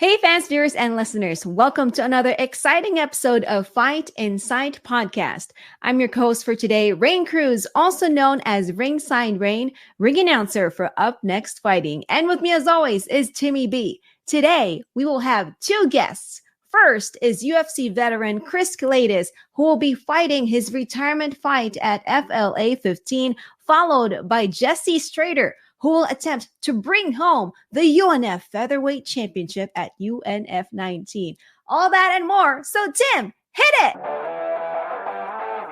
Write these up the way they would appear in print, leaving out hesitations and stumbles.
Hey fans, viewers, and listeners. Welcome to another exciting episode of Fight Insight Podcast. I'm your host for today, Rain Cruz, also known as Ringside Rain, ring announcer for Up Next Fighting. And with me as always is Timmy B. Today, we will have two guests. First is UFC veteran Chris Kelades, who will be fighting his retirement fight at FLA 15, followed by Jesse Strader, who will attempt to bring home the UNF Featherweight Championship at UNF 19. All that and more. So, Tim, hit it!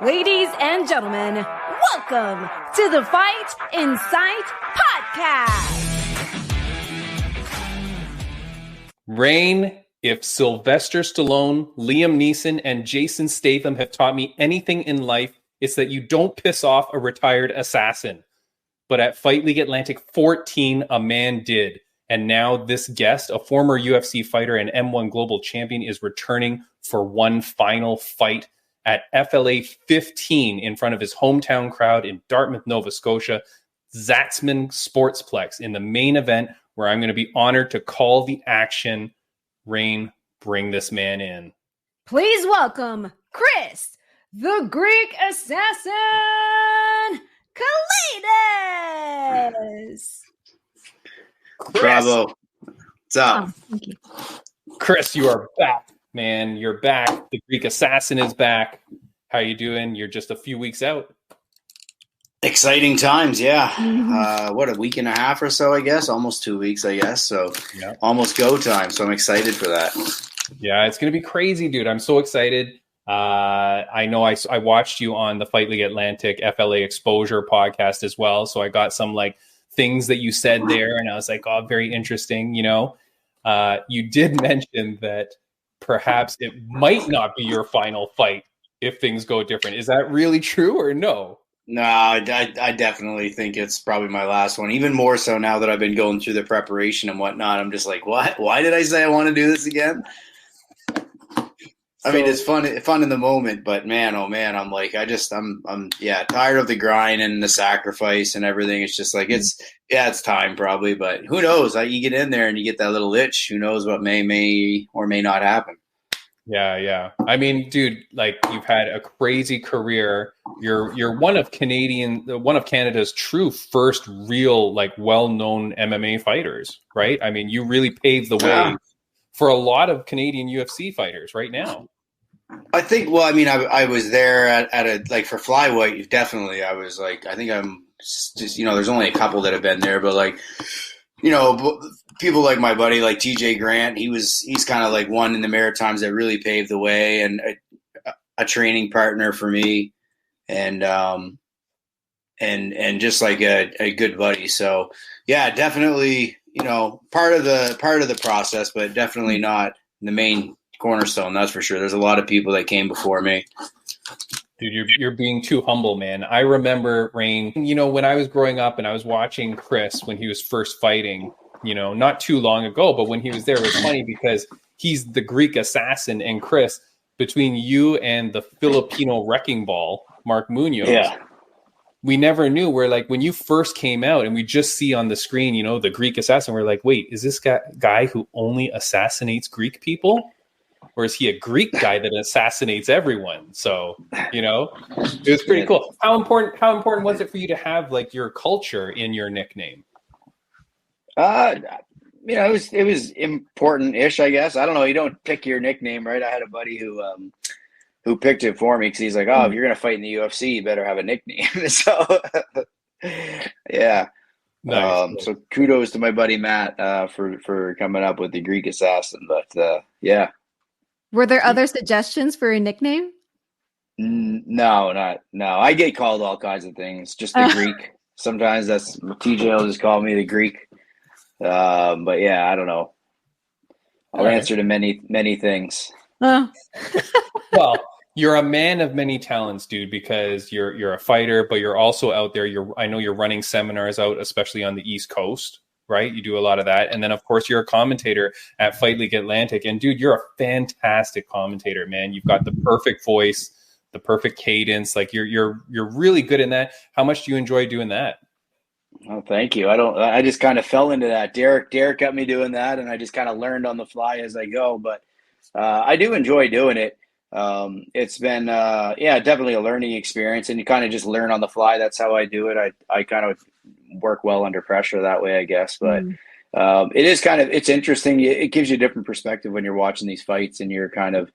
Ladies and gentlemen, welcome to the Fight Insight Podcast. Rain, if Sylvester Stallone, Liam Neeson, and Jason Statham have taught me anything in life, it's that you don't piss off a retired assassin. But at Fight League Atlantic 14, a man did. And now this guest, a former UFC fighter and M1 Global Champion, is returning for one final fight at FLA 15 in front of his hometown crowd in Dartmouth, Nova Scotia, Zatzman Sportsplex, in the main event where I'm going to be honored to call the action. Rain, bring this man in. Please welcome Chris, the Greek Assassin, Kelades. Bravo. What's up? Oh, thank you. Chris, you are back, man. You're back. The Greek Assassin is back. How you doing? You're just a few weeks out. Exciting times, yeah. What, a week and a half or so, I guess? Almost 2 weeks, I guess. So yeah. Almost go time. So I'm excited for that. Yeah, it's going to be crazy, dude. I'm so excited. I know I watched you on the Fight League Atlantic FLA Exposure podcast as well. So I got some like things that you said there and I was like, oh, very interesting. You know, you did mention that perhaps it might not be your final fight if things go different. Is that really true or no? No, I definitely think it's probably my last one. Even more so now that I've been going through the preparation and whatnot. I'm just like, what? Why did I say I want to do this again? I mean, it's fun in the moment, but man, oh man, I'm like, I'm tired of the grind and the sacrifice and everything. It's just like, it's time probably, but who knows? You get in there and you get that little itch. Who knows what may or may not happen. Yeah. I mean, dude, like you've had a crazy career. You're one of Canada's true first real, like well-known MMA fighters, right? I mean, you really paved the way for a lot of Canadian UFC fighters right now. I think, well, I mean, I was there at a, like for flyweight, definitely. I was like, I think I'm just, there's only a couple that have been there, but like, people like my buddy, like TJ Grant, he's kind of like one in the Maritimes that really paved the way and a training partner for me and just like a good buddy. So yeah, definitely, part of the process, but definitely not the main cornerstone. That's for sure. There's a lot of people that came before me. Dude, you're being too humble, man. I remember, Rain, when I was growing up and I was watching Chris when he was first fighting, not too long ago, but when he was there, it was funny because he's the Greek assassin, and Chris, between you and the Filipino wrecking ball, Mark Munoz, we never knew. Where like when you first came out and we just see on the screen, the Greek assassin, we're like, wait, is this guy who only assassinates Greek people? Or is he a Greek guy that assassinates everyone? So, it was pretty cool. How important was it for you to have like your culture in your nickname? It was important-ish, I guess. I don't know. You don't pick your nickname, right? I had a buddy who picked it for me because he's like, oh, if you're going to fight in the UFC, you better have a nickname. So, yeah. Nice. So kudos to my buddy Matt for coming up with the Greek assassin. But, yeah. Were there other suggestions for a nickname? No. I get called all kinds of things. Just the Greek. Sometimes that's TJ will just call me the Greek. But yeah, I don't know. I'll answer to many things. Well, you're a man of many talents, dude, because you're a fighter, but you're also out there. I know you're running seminars out, especially on the East Coast, right? You do a lot of that. And then of course you're a commentator at Fight League Atlantic. And dude, you're a fantastic commentator, man. You've got the perfect voice, the perfect cadence. Like you're really good in that. How much do you enjoy doing that? Oh, thank you. I just kind of fell into that. Derek got me doing that, and I just kind of learned on the fly as I go. But I do enjoy doing it. It's been, yeah, definitely a learning experience, and you kind of just learn on the fly. That's how I do it. I kind of work well under pressure that way, I guess. But it is kind of, it's interesting. It gives you a different perspective when you're watching these fights, and you're kind of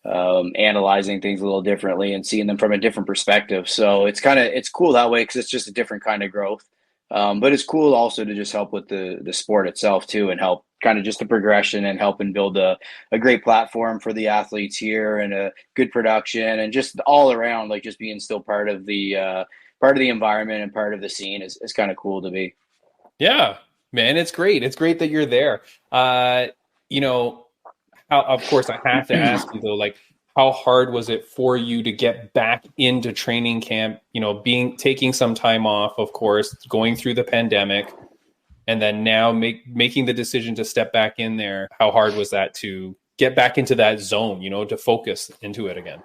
analyzing things a little differently and seeing them from a different perspective. So it's cool that way because it's just a different kind of growth. But it's cool also to just help with the sport itself too, and help kind of just the progression and help and build a great platform for the athletes here and a good production and just all around, like just being still part of the environment and part of the scene is kind of cool to be. Yeah, man, it's great. It's great that you're there. You know, of course, I have to ask you though, like, how hard was it for you to get back into training camp? You know, taking some time off, of course, going through the pandemic, and then now making the decision to step back in there. How hard was that to get back into that zone? You know, to focus into it again.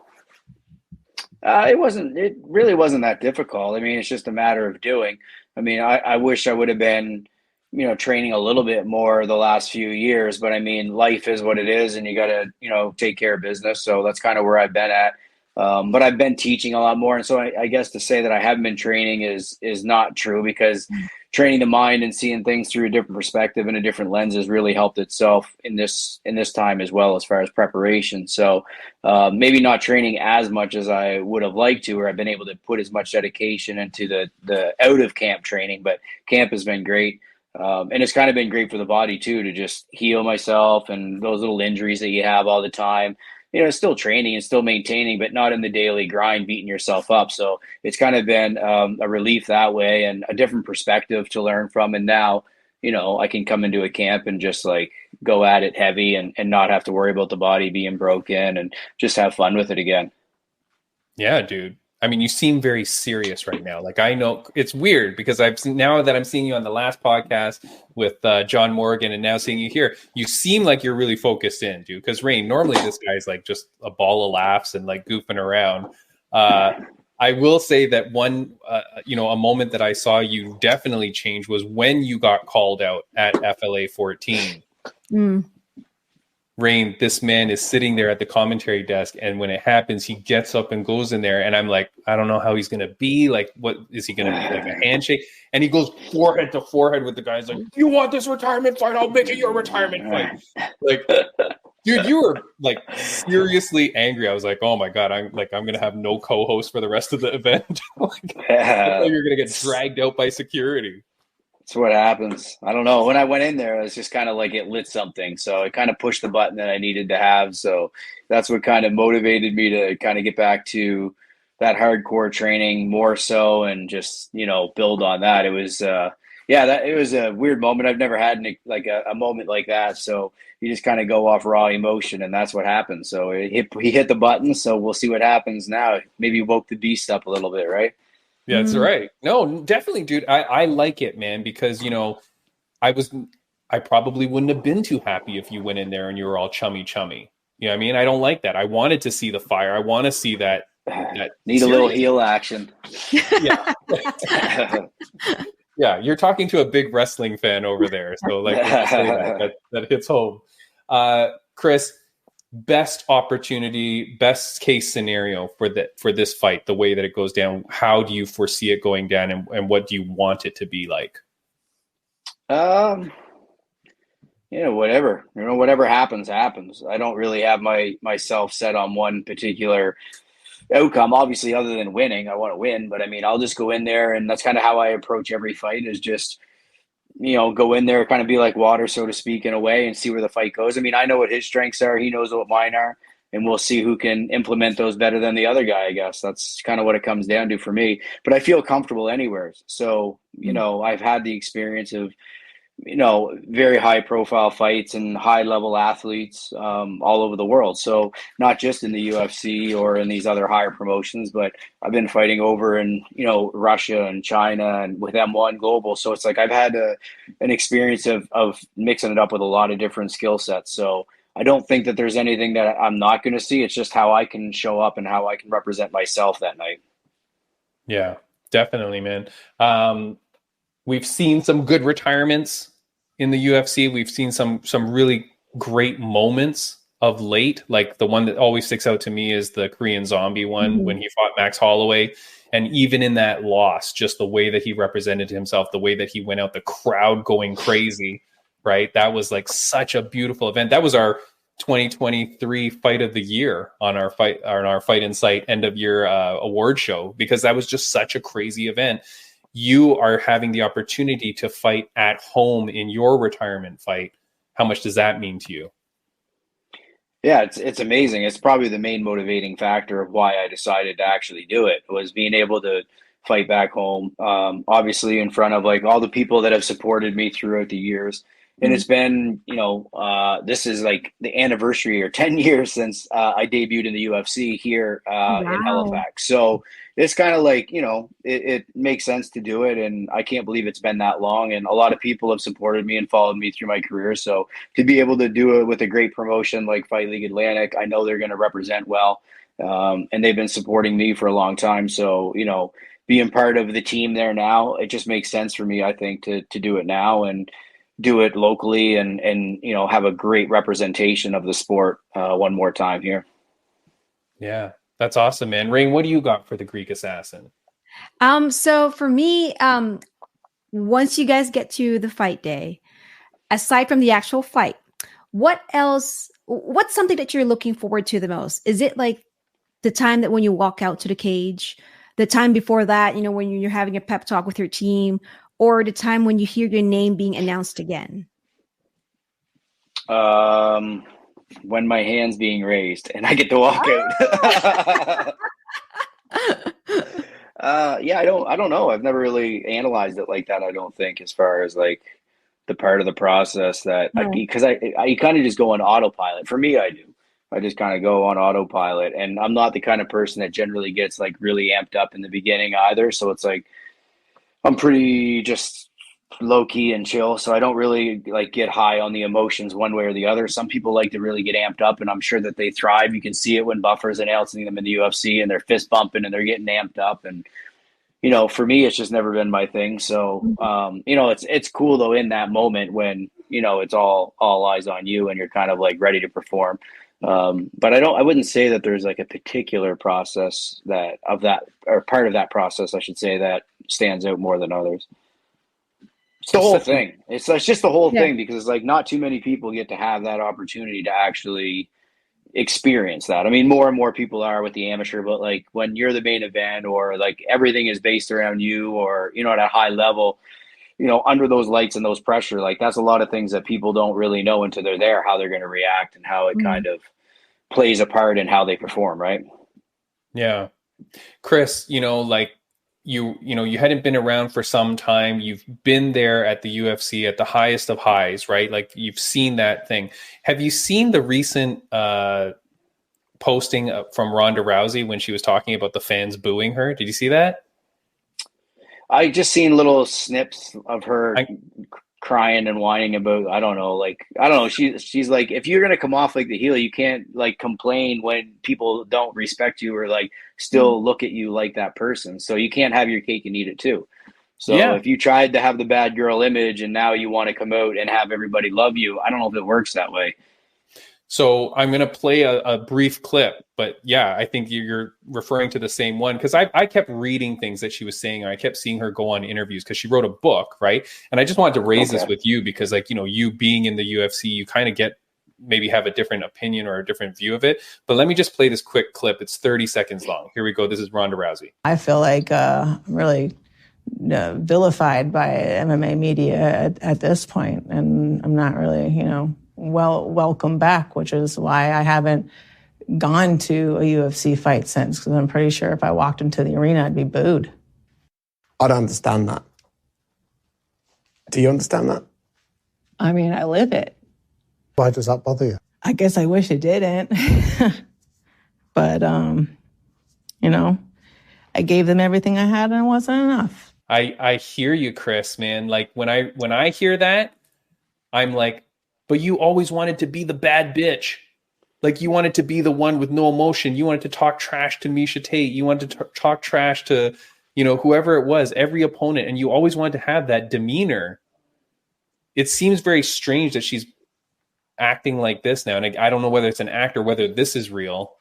It really wasn't that difficult. I mean, it's just a matter of doing. I mean, I wish I would have been, you know, training a little bit more the last few years, but I mean, life is what it is, and you got to, you know, take care of business. So that's kind of where I've been at. But I've been teaching a lot more. And so I guess to say that I haven't been training is not true, because training the mind and seeing things through a different perspective and a different lens has really helped itself in this time as well, as far as preparation. So maybe not training as much as I would have liked to, or I've been able to put as much dedication into the out of camp training, but camp has been great. And it's kind of been great for the body too, to just heal myself and those little injuries that you have all the time. You know, still training and still maintaining, but not in the daily grind, beating yourself up. So it's kind of been a relief that way, and a different perspective to learn from. And now, you know, I can come into a camp and just like go at it heavy and not have to worry about the body being broken, and just have fun with it again. Yeah, dude. I mean, you seem very serious right now. Like, I know it's weird because now that I'm seeing you on the last podcast with John Morgan, and now seeing you here, you seem like you're really focused in, dude. Because Rain, normally this guy's like just a ball of laughs and like goofing around. I will say that one, a moment that I saw you definitely change was when you got called out at FLA 14. Rain, this man is sitting there at the commentary desk, and when it happens, he gets up and goes in there, and I'm like, I don't know how he's gonna be. Like, what is he gonna be, like a handshake? And he goes forehead to forehead with the guys, like, you want this retirement fight? I'll make it your retirement fight. Like, dude, you were like seriously angry. I was like, oh my god, I'm gonna have no co-host for the rest of the event. Like you're gonna get dragged out by security. That's what happens. I don't know. When I went in there, it was just kind of like it lit something. So it kind of pushed the button that I needed to have. So that's what kind of motivated me to kind of get back to that hardcore training more so, and just, you know, build on that. It was, it was a weird moment. I've never had a moment like that. So you just kind of go off raw emotion, and that's what happened. So he hit the button. So we'll see what happens now. Maybe woke the beast up a little bit, right? Yeah, that's right. No, definitely, dude. I like it, man, because, you know, I probably wouldn't have been too happy if you went in there and you were all chummy. You know what I mean? I don't like that. I wanted to see the fire. I want to see that. Need a little heel action. Yeah. Yeah, you're talking to a big wrestling fan over there. So like, say that hits home. Chris, best opportunity, best case scenario for this fight, the way that it goes down, how do you foresee it going down, and what do you want it to be like? Whatever happens. I don't really have myself set on one particular outcome, obviously, other than winning. I want to win, but I mean, I'll just go in there, and that's kind of how I approach every fight, is just, you know, go in there, kind of be like water, so to speak, in a way, and see where the fight goes. I mean, I know what his strengths are. He knows what mine are, and we'll see who can implement those better than the other guy, I guess. That's kind of what it comes down to for me. But I feel comfortable anywhere. So, you know, I've had the experience of, you know, very high profile fights and high level athletes all over the world. So not just in the UFC or in these other higher promotions, but I've been fighting over in, you know, Russia and China and with M1 Global. So it's like I've had an experience of mixing it up with a lot of different skill sets. So I don't think that there's anything that I'm not going to see. It's just how I can show up and how I can represent myself that night. Yeah, definitely, man. we've seen some good retirements in the UFC. We've seen some really great moments of late. Like the one that always sticks out to me is the Korean Zombie one when he fought Max Holloway. And even in that loss, just the way that he represented himself, the way that he went out, the crowd going crazy, right? That was like such a beautiful event. That was our 2023 fight of the year on our Fight Insight end of year award show, because that was just such a crazy event. You are having the opportunity to fight at home in your retirement fight. How much does that mean to you? Yeah, it's amazing. It's probably the main motivating factor of why I decided to actually do it, was being able to fight back home. Obviously in front of like all the people that have supported me throughout the years. And it's been, this is like the anniversary or 10 years since I debuted in the UFC here in Halifax. So it's kind of like, it makes sense to do it. And I can't believe it's been that long. And a lot of people have supported me and followed me through my career. So to be able to do it with a great promotion like Fight League Atlantic, I know they're going to represent well. And they've been supporting me for a long time. So, being part of the team there now, it just makes sense for me, I think, to do it now and do it locally and have a great representation of the sport one more time here. Yeah, that's awesome, man. Rain, what do you got for the Greek Assassin? So for me, once you guys get to the fight day, aside from the actual fight, what's something that you're looking forward to the most? Is it like the time that when you walk out to the cage, the time before that, when you're having a pep talk with your team, or the time when you hear your name being announced again? When my hand's being raised and I get to walk out. Yeah, I don't know. I've never really analyzed it like that. I don't think, as far as like the part of the process that because I kind of just go on autopilot. For me, I do. I just kind of go on autopilot, and I'm not the kind of person that generally gets like really amped up in the beginning either. So it's like, I'm pretty just low key and chill. So I don't really like get high on the emotions one way or the other. Some people like to really get amped up, and I'm sure that they thrive. You can see it when Buffer's announcing them in the UFC and they're fist bumping and they're getting amped up. And, for me, it's just never been my thing. So, it's cool though in that moment when, it's all eyes on you and you're kind of like ready to perform. But I wouldn't say that there's like a particular process or part of that process, I should say, that stands out more than others. It's the whole thing. It's just the whole thing, because it's like not too many people get to have that opportunity to actually experience that. I mean, more and more people are with the amateur, but like when you're the main event, or like everything is based around you, or, at a high level, under those lights and those pressure, like that's a lot of things that people don't really know until they're there, how they're going to react and how it kind of plays a part in how they perform. Right. Yeah. Chris, like you hadn't been around for some time. You've been there at the UFC at the highest of highs, right? Like you've seen that thing. Have you seen the recent posting from Ronda Rousey when she was talking about the fans booing her? Did you see that? I just seen little snips of her crying and whining about, I don't know. She's like, if you're going to come off like the heel, you can't like complain when people don't respect you or like still look at you like that person. So you can't have your cake and eat it too. So if you tried to have the bad girl image and now you want to come out and have everybody love you, I don't know if it works that way. So I'm going to play a brief clip, but yeah, I think you're referring to the same one, because I kept reading things that she was saying, or I kept seeing her go on interviews because she wrote a book, right? And I just wanted to raise this with you because, like, you being in the UFC, you kind of maybe have a different opinion or a different view of it. But let me just play this quick clip. It's 30 seconds long. Here we go. This is Ronda Rousey. I feel like I'm really vilified by MMA media at this point, and I'm not really, welcome back, which is why I haven't gone to a UFC fight since, because I'm pretty sure if I walked into the arena, I'd be booed. I don't understand that. Do you understand that? I mean, I live it. Why does that bother you? I guess I wish it didn't. But, I gave them everything I had and it wasn't enough. I hear you, Chris, man. Like when I hear that, I'm like, but you always wanted to be the bad bitch. Like you wanted to be the one with no emotion. You wanted to talk trash to Miesha Tate. You wanted to talk trash to whoever it was, every opponent, and you always wanted to have that demeanor. It seems very strange that she's acting like this now. And I don't know whether it's an act or whether this is real.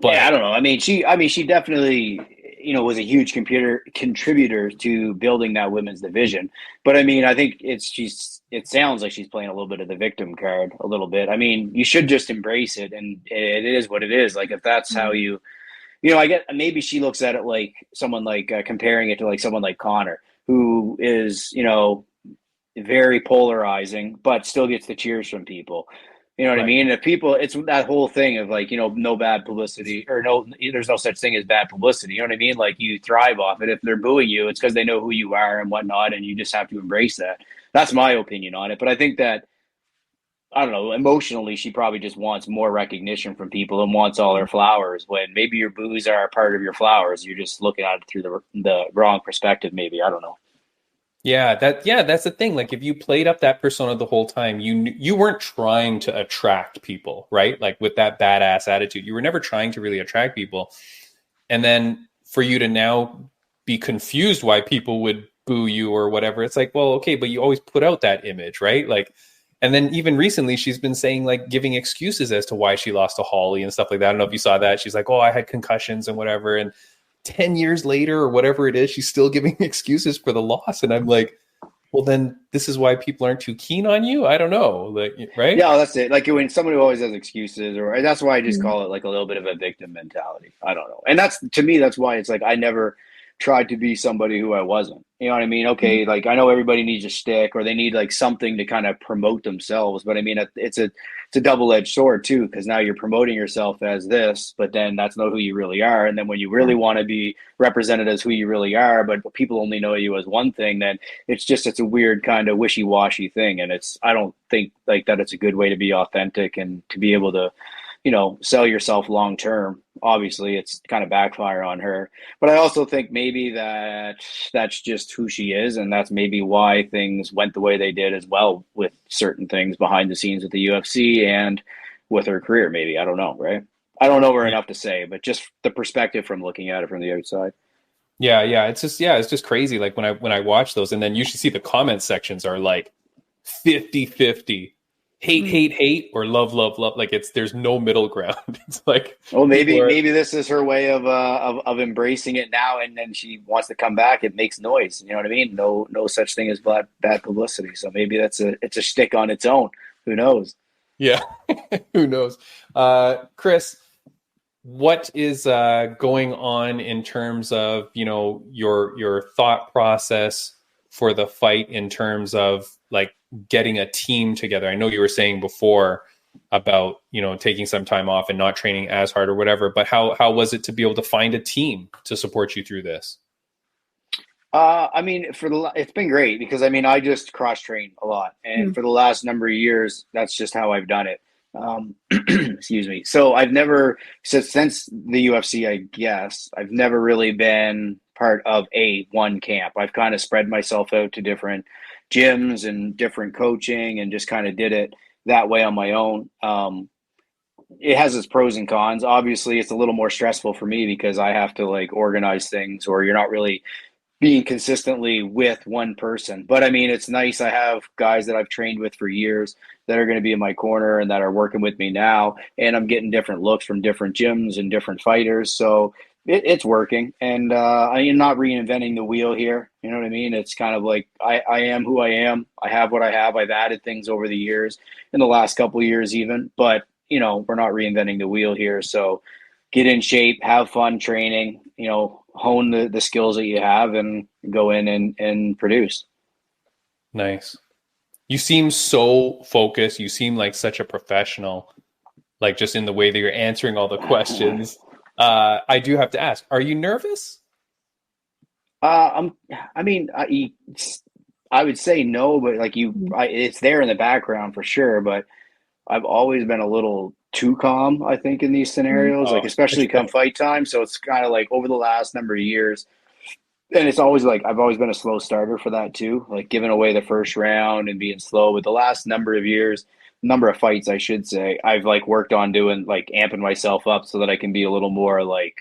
But yeah, I don't know. I mean, she definitely, was a huge contributor to building that women's division. But I mean, I think it sounds like she's playing a little bit of the victim card a little bit. I mean, you should just embrace it, and it is what it is. Like, if that's how I get, maybe she looks at it like someone like comparing it to like someone like Connor, who is, very polarizing, but still gets the cheers from people. You know what I mean? If people, it's that whole thing of like, no bad publicity, or there's no such thing as bad publicity. You know what I mean? Like, you thrive off it. If they're booing you, it's because they know who you are and whatnot, and you just have to embrace that. That's my opinion on it. But I think that, I don't know, emotionally, she probably just wants more recognition from people and wants all her flowers, when maybe your boos are a part of your flowers. You're just looking at it through the wrong perspective, maybe. I don't know. Yeah, that's the thing. Like, if you played up that persona the whole time, you weren't trying to attract people, right? Like, with that badass attitude, you were never trying to really attract people. And then for you to now be confused why people would boo you or whatever, it's like, well, okay, but you always put out that image, right? Like, and then even recently, she's been saying, like, giving excuses as to why she lost to Holly and stuff like that. I don't know if you saw that. She's like, oh, I had concussions and whatever. And 10 years later or whatever it is, she's still giving excuses for the loss. And I'm like, well, then this is why people aren't too keen on you. I don't know. Like, right? Yeah, that's it. Like, when someone who always has excuses, or that's why I just call it like a little bit of a victim mentality. I don't know. And that's, to me, that's why it's like, I never tried to be somebody who I wasn't. You know what I mean? Okay, like, I know everybody needs a shtick, or they need like something to kind of promote themselves. But I mean, it's a double-edged sword too, because now you're promoting yourself as this, but then that's not who you really are. And then when you really want to be represented as who you really are, but people only know you as one thing, then it's a weird kind of wishy-washy thing. And I don't think like that it's a good way to be authentic and to be able to, sell yourself long term. Obviously, it's kind of backfire on her. But I also think maybe that's just who she is, and that's maybe why things went the way they did as well with certain things behind the scenes with the UFC and with her career. Maybe, I don't know, right? I don't know her enough to say, but just the perspective from looking at it from the outside. Yeah, it's just crazy. Like, when I watch those, and then you should see the comment sections are like 50-50. Hate, or love. Like, there's no middle ground. It's like, well, maybe this is her way of embracing it now, and then she wants to come back. It makes noise. You know what I mean? No such thing as bad publicity. So maybe it's a shtick on its own. Who knows? Yeah, who knows? Chris, what is going on in terms of your thought process for the fight, in terms of like getting a team together? I know you were saying before about, taking some time off and not training as hard or whatever, but how was it to be able to find a team to support you through this? I mean, it's been great, because I mean, I just cross train a lot, and for the last number of years, that's just how I've done it. Excuse me. So I've never, since the UFC, I guess, I've never really been part of one camp. I've kind of spread myself out to different gyms and different coaching, and just kind of did it that way on my own. It has its pros and cons. Obviously, it's a little more stressful for me because I have to like organize things, or you're not really being consistently with one person. But I mean, it's nice. I have guys that I've trained with for years that are going to be in my corner and that are working with me now. And I'm getting different looks from different gyms and different fighters. So it's working. And I'm not reinventing the wheel here. You know what I mean? It's kind of like, I am who I am. I have what I have. I've added things over the years, in the last couple of years even. But, we're not reinventing the wheel here. So get in shape, have fun training, hone the skills that you have, and go in and produce. Nice. You seem so focused. You seem like such a professional, like just in the way that you're answering all the questions. I do have to ask, are you nervous? I would say no, but like it's there in the background for sure. But I've always been a little too calm, I think, in these scenarios, like especially come fight time. So it's kind of like over the last number of years, and it's always like I've always been a slow starter for that too, like giving away the first round and being slow. But the last number of fights, I should say, I've like worked on doing like amping myself up so that I can be a little more like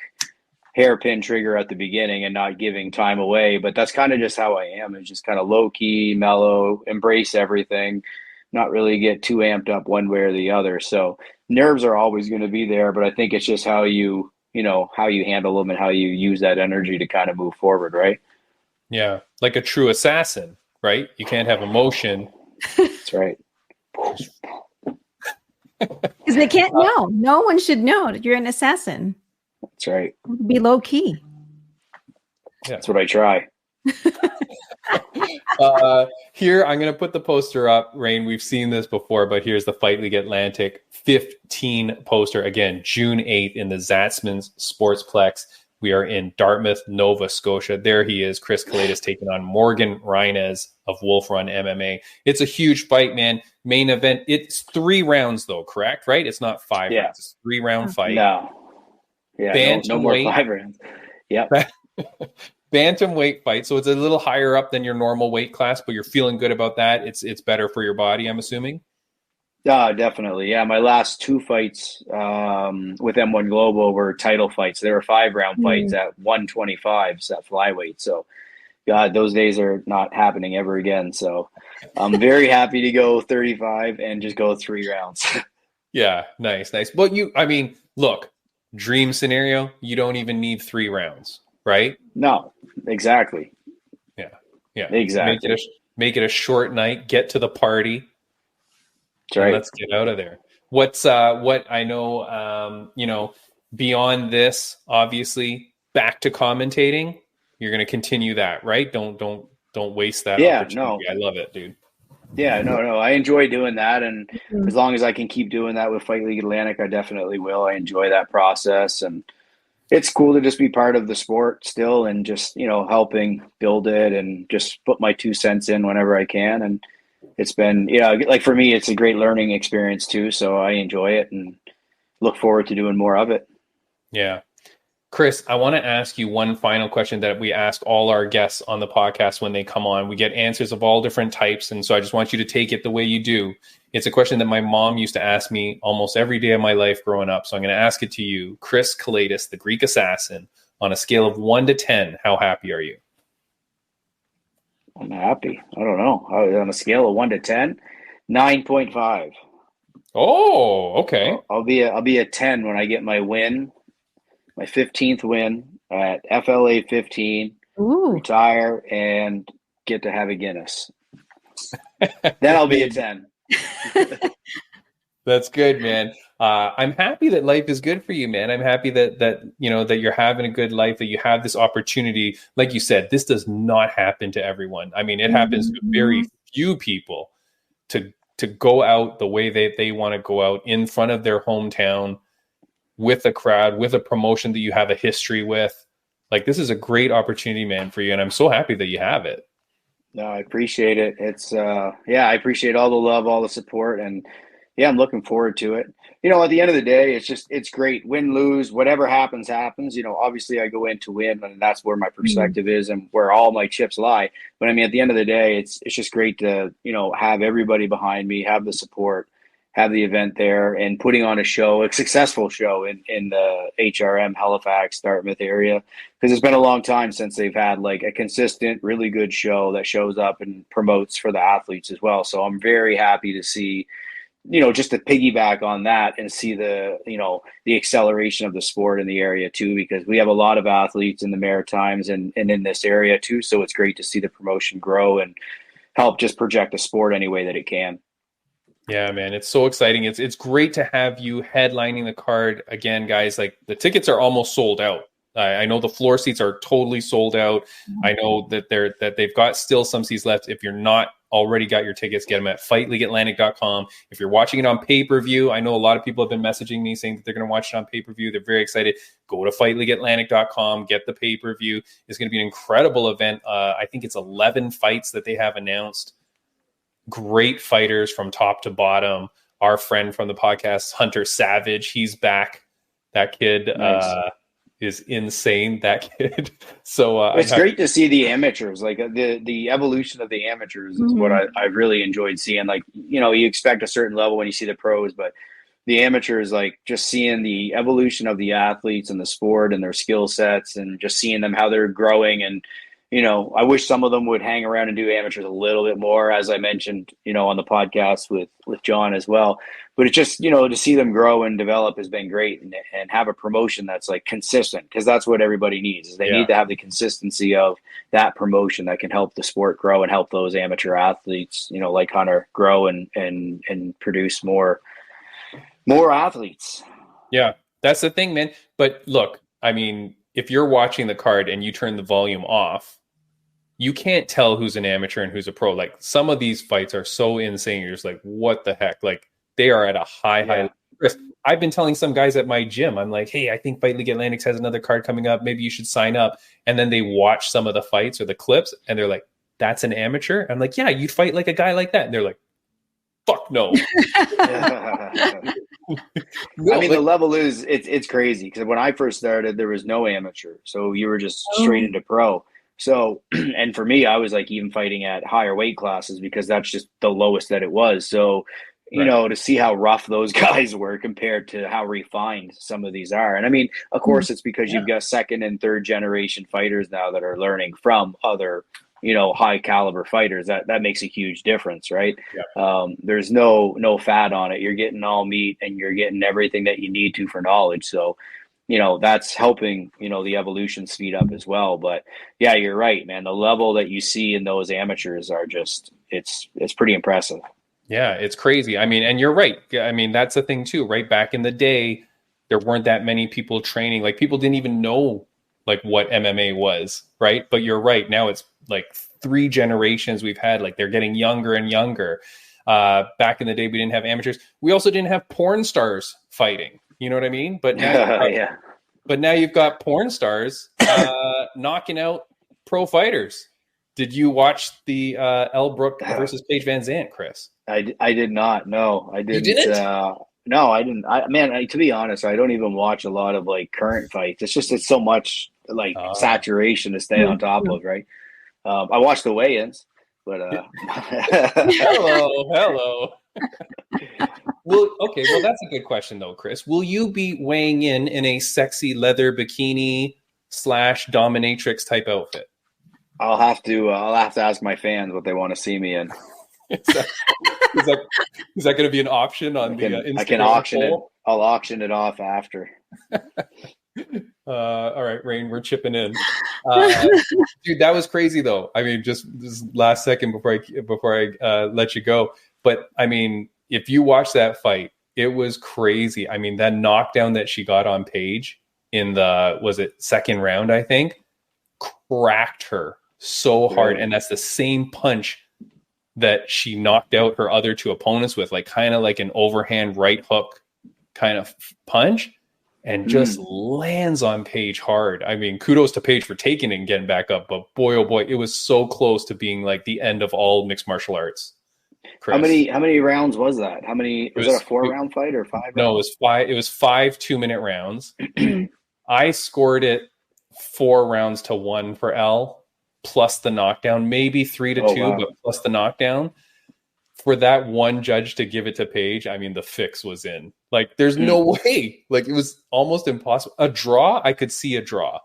hairpin trigger at the beginning and not giving time away. But that's kind of just how I am. It's just kind of low key, mellow, embrace everything, not really get too amped up one way or the other. So nerves are always going to be there, but I think it's just how you handle them and how you use that energy to kind of move forward, right? Yeah, like a true assassin, right? You can't have emotion. That's right. Because they can't know. No one should know that you're an assassin. That's right. Be low key. Yeah. That's what I try. Here, I'm going to put the poster up. Rain, we've seen this before, but here's the Fight League Atlantic 15 poster. Again, June 8th in the Zatzman's Sportsplex. We are in Dartmouth, Nova Scotia. There he is, Chris Kelades taking on Morgan Reinez of Wolf Run MMA. It's a huge fight, man. Main event. It's 3 rounds, though, correct? Right? It's not 5 rounds. It's a 3-round fight. No. Yeah, no more 5 rounds. Yep. Bantamweight fight. So it's a little higher up than your normal weight class, but you're feeling good about that. It's better for your body, I'm assuming. Definitely. Yeah, my last 2 fights with M1 Global were title fights. They were 5-round fights at 125s at flyweight. So, God, those days are not happening ever again. So, I'm very happy to go 35 and just go 3 rounds. Yeah, nice. Well, look, dream scenario, you don't even need 3 rounds, right? No, exactly. Yeah, exactly. Make it a short night. Get to the party. That's right. Let's get out of there. What I know, beyond this, obviously, back to commentating. You're going to continue that, right? Don't waste that opportunity. No. I love it, dude. Yeah, no. I enjoy doing that, and as long as I can keep doing that with Fight League Atlantic, I definitely will. I enjoy that process, and it's cool to just be part of the sport still, and just helping build it, and just put my 2 cents in whenever I can. And it's been, like for me, it's a great learning experience too. So I enjoy it and look forward to doing more of it. Yeah. Chris, I want to ask you one final question that we ask all our guests on the podcast when they come on. We get answers of all different types. And so I just want you to take it the way you do. It's a question that my mom used to ask me almost every day of my life growing up. So I'm going to ask it to you. Chris Kelades, the Greek assassin, on a scale of 1 to 10, how happy are you? I'm happy. I don't know. On a scale of 1 to 10, 9.5. Oh, okay. I'll be a 10 when I get my win, my 15th win at FLA 15. Ooh. Retire and get to have a Guinness. Then I'll be a 10. That's good, man. I'm happy that life is good for you, man. I'm happy that you're having a good life, that you have this opportunity. Like you said, this does not happen to everyone. I mean, it happens to very few people to go out the way they want to go out in front of their hometown with a crowd, with a promotion that you have a history with. Like, this is a great opportunity, man, for you. And I'm so happy that you have it. No, I appreciate it. It's I appreciate all the love, all the support, and I'm looking forward to it. At the end of the day, it's great. Win, lose, whatever happens. Obviously I go in to win, and that's where my perspective is and where all my chips lie. But at the end of the day, it's just great to, have everybody behind me, have the support, have the event there, and putting on a show, a successful show in the HRM Halifax, Dartmouth area. Because it's been a long time since they've had like a consistent, really good show that shows up and promotes for the athletes as well. So I'm very happy to see, just to piggyback on that and see the acceleration of the sport in the area too, because we have a lot of athletes in the Maritimes and in this area too. So it's great to see the promotion grow and help just project the sport any way that it can. Yeah, man, it's so exciting. It's great to have you headlining the card again, guys. Like, the tickets are almost sold out. I know the floor seats are totally sold out. I know that they've got still some seats left. If you're not already got your tickets, get them at fightleagueatlantic.com. If you're watching it on pay-per-view, I know a lot of people have been messaging me saying that they're going to watch it on pay-per-view. They're very excited. Go to fightleagueatlantic.com, get the pay-per-view. It's going to be an incredible event. I think it's 11 fights that they have announced. Great fighters from top to bottom. Our friend from the podcast, Hunter Savage, he's back. That kid is insane, that kid. So it's great to see the amateurs, like the evolution of the amateurs is what I really enjoyed seeing. Like, you expect a certain level when you see the pros, but the amateurs, like just seeing the evolution of the athletes and the sport and their skill sets and just seeing them, how they're growing. And, I wish some of them would hang around and do amateurs a little bit more, as I mentioned, on the podcast with John as well. But it's just, to see them grow and develop has been great, and have a promotion that's like consistent, because that's what everybody needs, is they need to have the consistency of that promotion that can help the sport grow and help those amateur athletes, like Hunter, grow and produce more athletes. Yeah, that's the thing, man. But look, I mean, if you're watching the card and you turn the volume off, you can't tell who's an amateur and who's a pro. Like, some of these fights are so insane. You're just like, what the heck? Like, they are at a high risk. I've been telling some guys at my gym, I'm like, hey, I think Fight League Atlantics has another card coming up. Maybe you should sign up. And then they watch some of the fights or the clips and they're like, that's an amateur? I'm like, yeah, you'd fight like a guy like that. And they're like, fuck no. I mean, the level is, it's crazy, because when I first started, there was no amateur. So you were just straight into pro. So, and for me, I was like even fighting at higher weight classes, because that's just the lowest that it was. So, to see how rough those guys were compared to how refined some of these are. And I mean, of course, it's because you've got second and third generation fighters now that are learning from other, high caliber fighters. That makes a huge difference, right? Yeah. There's no fat on it. You're getting all meat, and you're getting everything that you need to for knowledge. So, that's helping, the evolution speed up as well. But yeah, you're right, man. The level that you see in those amateurs are just, it's pretty impressive. Yeah, it's crazy. I mean, and you're right. I mean, that's the thing too, right? Back in the day, there weren't that many people training. Like, people didn't even know like what MMA was, right? But you're right. Now it's like 3 generations we've had. Like, they're getting younger and younger. Back in the day, we didn't have amateurs. We also didn't have porn stars fighting. You know what I mean? But now, but now you've got porn stars knocking out pro fighters. Did you watch the Elle Brooke versus Paige Van Zandt, Chris? I did not. No, I didn't. You didn't? No, I didn't. To be honest, I don't even watch a lot of like current fights. It's so much like saturation to stay on top of, right? I watch the weigh-ins, but hello. Well, okay. Well, that's a good question though, Chris. Will you be weighing in a sexy leather bikini / dominatrix type outfit? I'll have to ask my fans what they want to see me in. Is that going to be an option on the Instagram? I can auction it. I'll auction it off after. All right, Rain, we're chipping in. Dude, that was crazy though. I mean, just this last second before I let you go. But I mean, if you watch that fight, it was crazy. I mean, that knockdown that she got on Paige in the second round, I think, cracked her so hard. And that's the same punch that she knocked out her other 2 opponents with, like kind of like an overhand right hook kind of punch, and just lands on Paige hard. I mean, kudos to Paige for taking it and getting back up, but boy, oh boy, it was so close to being like the end of all mixed martial arts. Chris. How many rounds was that? Was it a 4-round fight or 5 rounds? No, it was 5. It was 5 2-minute rounds. I scored it 4 rounds to 1 for Elle, plus the knockdown, maybe 3 to 2, wow. But plus the knockdown. For that one judge to give it to Paige, I mean, the fix was in. Like, there's no way. Like, it was almost impossible. A draw, I could see a draw.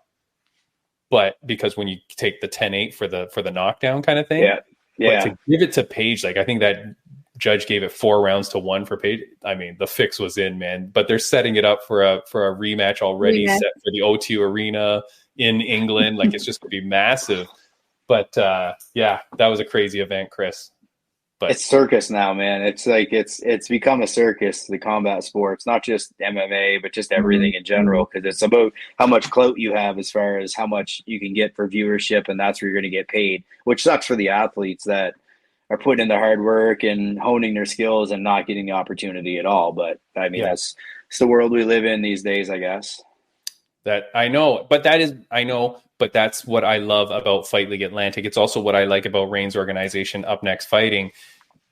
But because when you take the 10-8 for the knockdown kind of thing. Yeah. But to give it to Paige, like, I think that judge gave it 4 rounds to 1 for Paige. I mean, the fix was in, man. But they're setting it up for a rematch already, set for the O2 Arena in England. Like, it's just going to be massive. But yeah, that was a crazy event, Chris. But it's circus now, man. It's like it's become a circus, the combat sport. It's not just MMA, but just everything in general, because it's about how much clout you have as far as how much you can get for viewership, and that's where you're going to get paid, which sucks for the athletes that are putting in the hard work and honing their skills and not getting the opportunity at all. But I mean, that's the world we live in these days, I guess. That I know, but that's what I love about Fight League Atlantic. It's also what I like about Rain's organization, Up Next Fighting.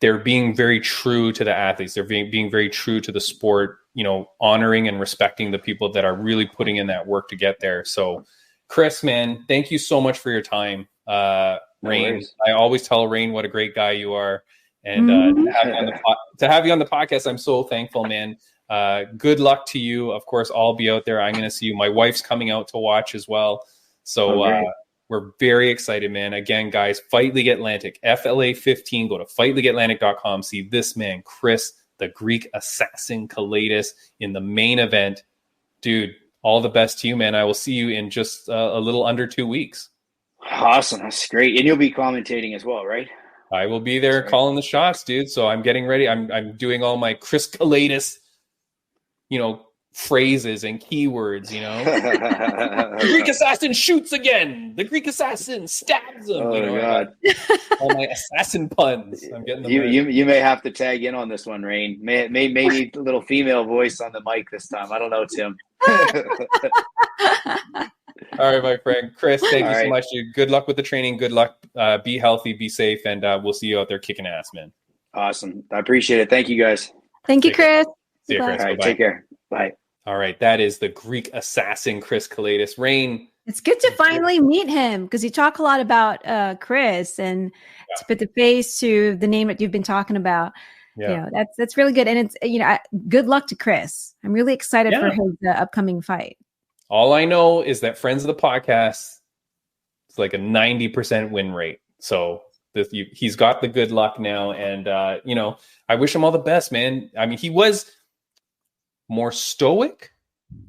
They're being very true to the athletes. They're being very true to the sport, you know, honoring and respecting the people that are really putting in that work to get there. So, Chris, man, thank you so much for your time. Rain, I always tell Rain what a great guy you are. And to have you on the podcast, I'm so thankful, man. Good luck to you. Of course, I'll be out there. I'm going to see you. My wife's coming out to watch as well. So we're very excited, man. Again, guys, Fight League Atlantic, FLA 15. Go to fightleagueatlantic.com. See this man, Chris, the Greek assassin Kelades, in the main event. Dude, all the best to you, man. I will see you in just a little under 2 weeks. Awesome. That's great. And you'll be commentating as well, right? I will be there calling the shots, dude. So I'm getting ready. I'm doing all my Chris Kelades, phrases and keywords, The Greek assassin shoots again. The Greek assassin stabs him. God. All my assassin puns. I'm getting them you may have to tag in on this one, Rain. May need a little female voice on the mic this time. I don't know, Tim. All right, my friend. Chris, thank you so much, dude. Good luck with the training. Good luck. Be healthy, be safe, and we'll see you out there kicking ass, man. Awesome. I appreciate it. Thank you, guys. Thank you, Chris. See you, Chris. All right, take care. Bye. All right, that is the Greek assassin, Chris Kelades. Rain. It's good to finally meet him because you talk a lot about Chris and to put the face to the name that you've been talking about. Yeah, that's really good. And it's, good luck to Chris. I'm really excited for his upcoming fight. All I know is that friends of the podcast, it's like a 90% win rate. So he's got the good luck now. And, I wish him all the best, man. I mean, he was more stoic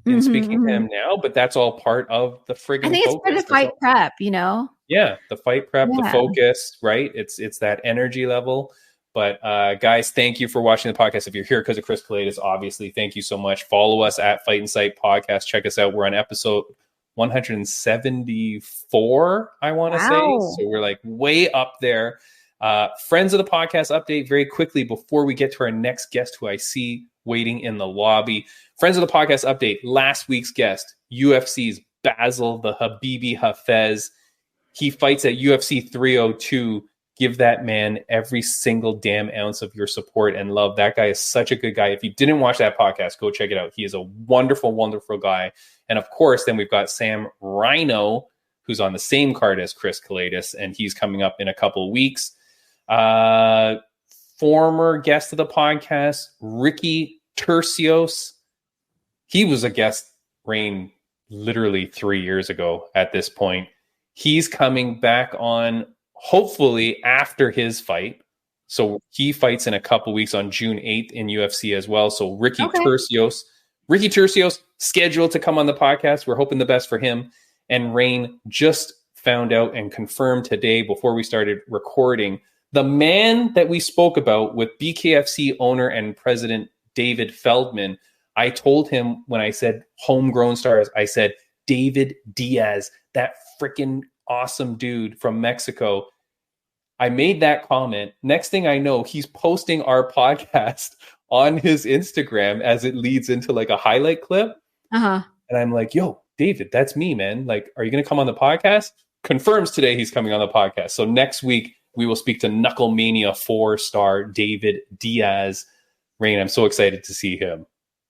in speaking to him now, but that's all part of the friggin' I think it's for the fight prep, Yeah, the fight prep, the focus, right? It's that energy level. But guys, thank you for watching the podcast. If you're here because of Chris Kelades, obviously, thank you so much. Follow us at Fight Insight Podcast. Check us out. We're on episode 174, I want to say. So we're like way up there. Friends of the podcast update very quickly before we get to our next guest, who I see waiting in the lobby. Friends of the podcast update. Last week's guest, UFC's Basil the Habibi Hafez. He fights at UFC 302. Give that man every single damn ounce of your support and love. That guy is such a good guy. If you didn't watch that podcast, go check it out. He is a wonderful, wonderful guy. And of course, then we've got Sam Rhino, who's on the same card as Chris Kelades, and he's coming up in a couple of weeks. Former guest of the podcast, Ricky Tercios. He was a guest, Rain, literally 3 years ago at this point. He's coming back on hopefully after his fight. So he fights in a couple weeks on June 8th in UFC as well. So Ricky Tercios scheduled to come on the podcast. We're hoping the best for him. And Rain just found out and confirmed today before we started recording, the man that we spoke about with BKFC owner and president David Feldman. I told him when I said homegrown stars, I said David Diaz, that freaking awesome dude from Mexico. I made that comment. Next thing I know, he's posting our podcast on his Instagram as it leads into like a highlight clip. And I'm like, yo, David, that's me, man. Like, are you going to come on the podcast? Confirms today he's coming on the podcast. So next week, we will speak to Knucklemania 4-star David Diaz. Rain, I'm so excited to see him.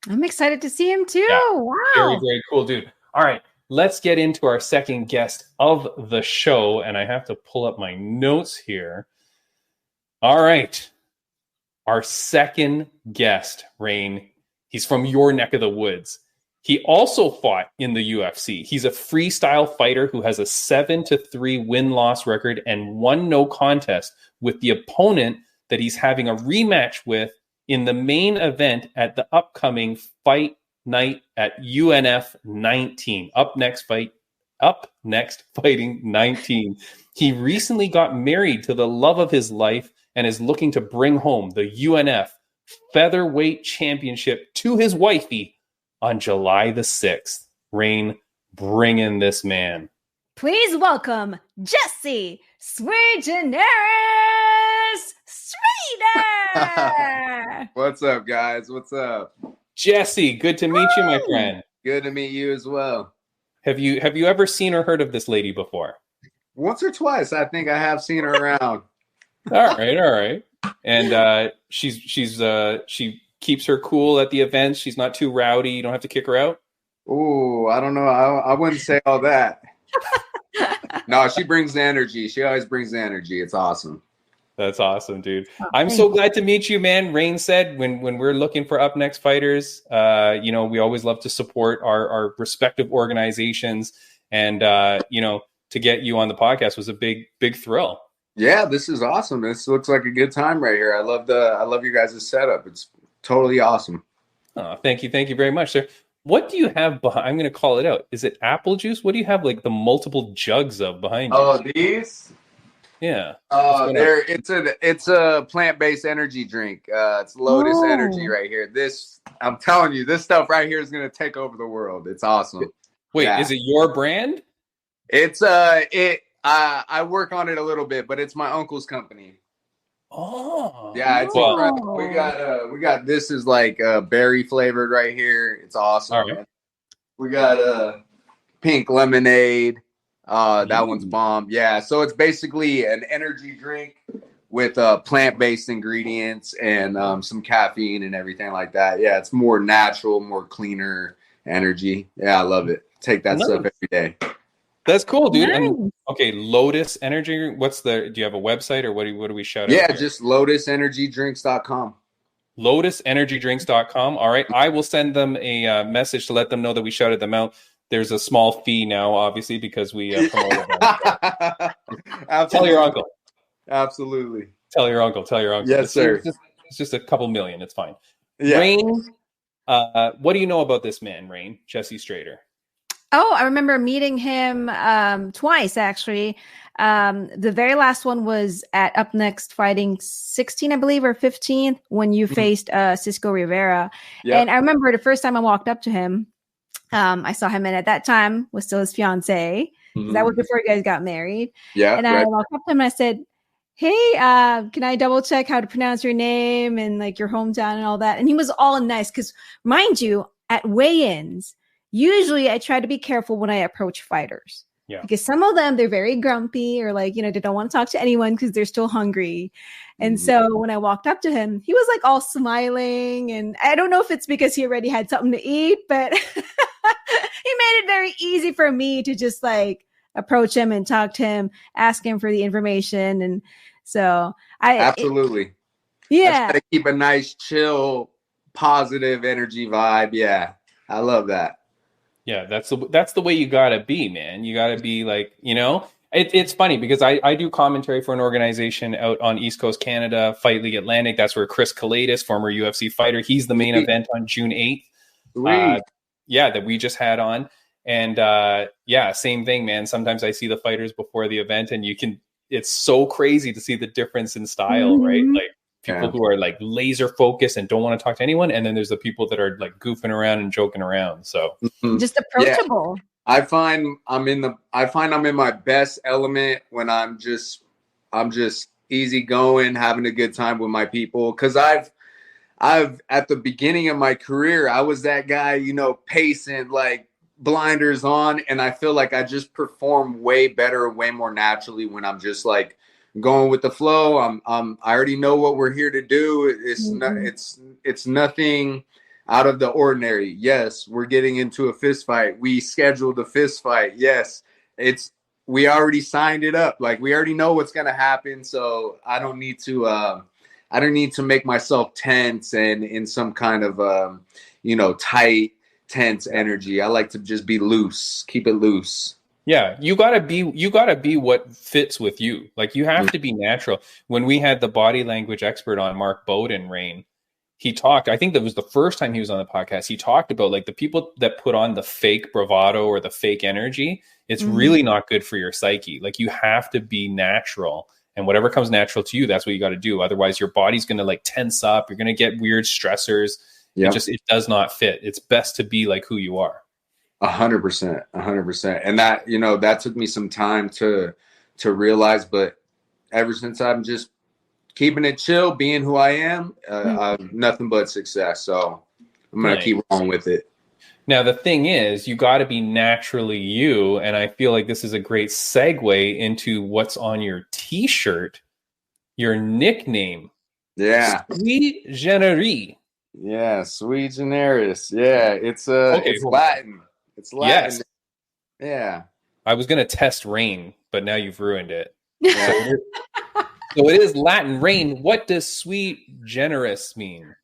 I'm excited to see him too. Yeah, wow. Very, very cool, dude. All right. Let's get into our second guest of the show. And I have to pull up my notes here. All right. Our second guest, Rain, he's from your neck of the woods. He also fought in the UFC. He's a freestyle fighter who has a 7-3 win-loss record and one no contest with the opponent that he's having a rematch with in the main event at the upcoming Fight Night at UNF 19. Up next fighting 19. He recently got married to the love of his life and is looking to bring home the UNF Featherweight Championship to his wifey on July the 6th. Rain, bring in this man. Please welcome Jesse Sui Generis Strader. What's up, guys? What's up? Jesse, good to meet you, my friend. Good to meet you as well. Have you ever seen or heard of this lady before? Once or twice, I think I have seen her around. All right. And she keeps her cool at the events. She's not too rowdy. You don't have to kick her out. Oh, I don't know. I wouldn't say all that. No, she brings the energy. She always brings the energy. It's awesome. That's awesome, dude. Oh, I'm so glad to meet you, man. Rain said when we're looking for up next fighters, we always love to support our respective organizations, and to get you on the podcast was a big thrill. Yeah, this is awesome. This looks like a good time right here. I love your guys' setup. It's totally awesome. Oh, thank you very much, sir. What do you have behind? I'm going to call it out. Is it apple juice? What do you have like the multiple jugs of behind you? Oh, these? Yeah. It's a plant-based energy drink. It's Lotus Energy right here. This, I'm telling you, this stuff right here is gonna take over the world. It's awesome. Wait, is it your brand? It's I work on it a little bit, but it's my uncle's company. Oh, yeah, it's incredible. We got this is like berry flavored right here. It's awesome. All right. We got pink lemonade. That one's bomb. Yeah, so it's basically an energy drink with plant-based ingredients and some caffeine and everything like that. Yeah, it's more natural, more cleaner energy. Yeah, I love it. Take that stuff every day. That's cool, dude. Nice. And okay, Lotus Energy. Do you have a website or what do we shout out? Yeah, just lotusenergydrinks.com. Lotusenergydrinks.com. All right. I will send them a message to let them know that we shouted them out. There's a small fee now, obviously, because we promoted them. Tell your uncle. Absolutely. Tell your uncle. Yes, sir. It's just a couple million. It's fine. Yeah. Rain, what do you know about this man, Rain? Jesse Strader. Oh, I remember meeting him twice, actually. The very last one was at Up Next Fighting 16, I believe, or 15, when you faced Cisco Rivera. Yep. And I remember the first time I walked up to him, I saw him, and at that time was still his fiance. That was before you guys got married. Yeah. And I walked up to him and I said, "Hey, can I double check how to pronounce your name and like your hometown and all that?" And he was all nice because, mind you, at weigh-ins, usually I try to be careful when I approach fighters. Yeah. Because some of them, they're very grumpy or like, they don't want to talk to anyone because they're still hungry. And so when I walked up to him, he was like all smiling. And I don't know if it's because he already had something to eat, but he made it very easy for me to just like approach him and talk to him, ask him for the information. And so absolutely. Yeah. I try to keep a nice, chill, positive energy vibe. Yeah. I love that. Yeah, that's the way you gotta be, man. You gotta be like, it's funny because I do commentary for an organization out on East Coast Canada, Fight League Atlantic. That's where Chris Kelades, former UFC fighter, he's the main event on June 8th. That we just had on. And same thing, man. Sometimes I see the fighters before the event, and it's so crazy to see the difference in style, right? Like people who are like laser focused and don't want to talk to anyone, and then there's the people that are like goofing around and joking around. So just approachable. Yeah. I find I'm in my best element when I'm just easygoing, having a good time with my people. Because I've at the beginning of my career, I was that guy, pacing, like blinders on, and I feel like I just perform way better, way more naturally when I'm just like going with the flow. I already know what we're here to do. It's nothing out of the ordinary. Yes, we're getting into a fist fight. We scheduled a fist fight. Yes, we already signed it up. Like we already know what's gonna happen. So I don't need to make myself tense and in some kind of tight, tense energy. I like to just be loose, keep it loose. Yeah, you gotta be what fits with you. Like you have to be natural. When we had the body language expert on, Mark Bowden, Rain, he talked, I think that was the first time he was on the podcast. He talked about like the people that put on the fake bravado or the fake energy, it's really not good for your psyche. Like you have to be natural, and whatever comes natural to you, that's what you got to do. Otherwise your body's going to like tense up. You're going to get weird stressors. Yep. It does not fit. It's best to be like who you are. 100%. And that, that took me some time to realize, but ever since I'm just keeping it chill, being who I am, I've nothing but success. So I'm going to keep on with it. Now, the thing is, you got to be naturally you. And I feel like this is a great segue into what's on your t-shirt, your nickname. Yeah. Sui Generis. Yeah. Sui Generis. Yeah. It's Latin. It's Latin. Yes. Yeah. I was going to test Rain, but now you've ruined it. Yeah. So it is Latin. Rain, what does Sui Generis mean?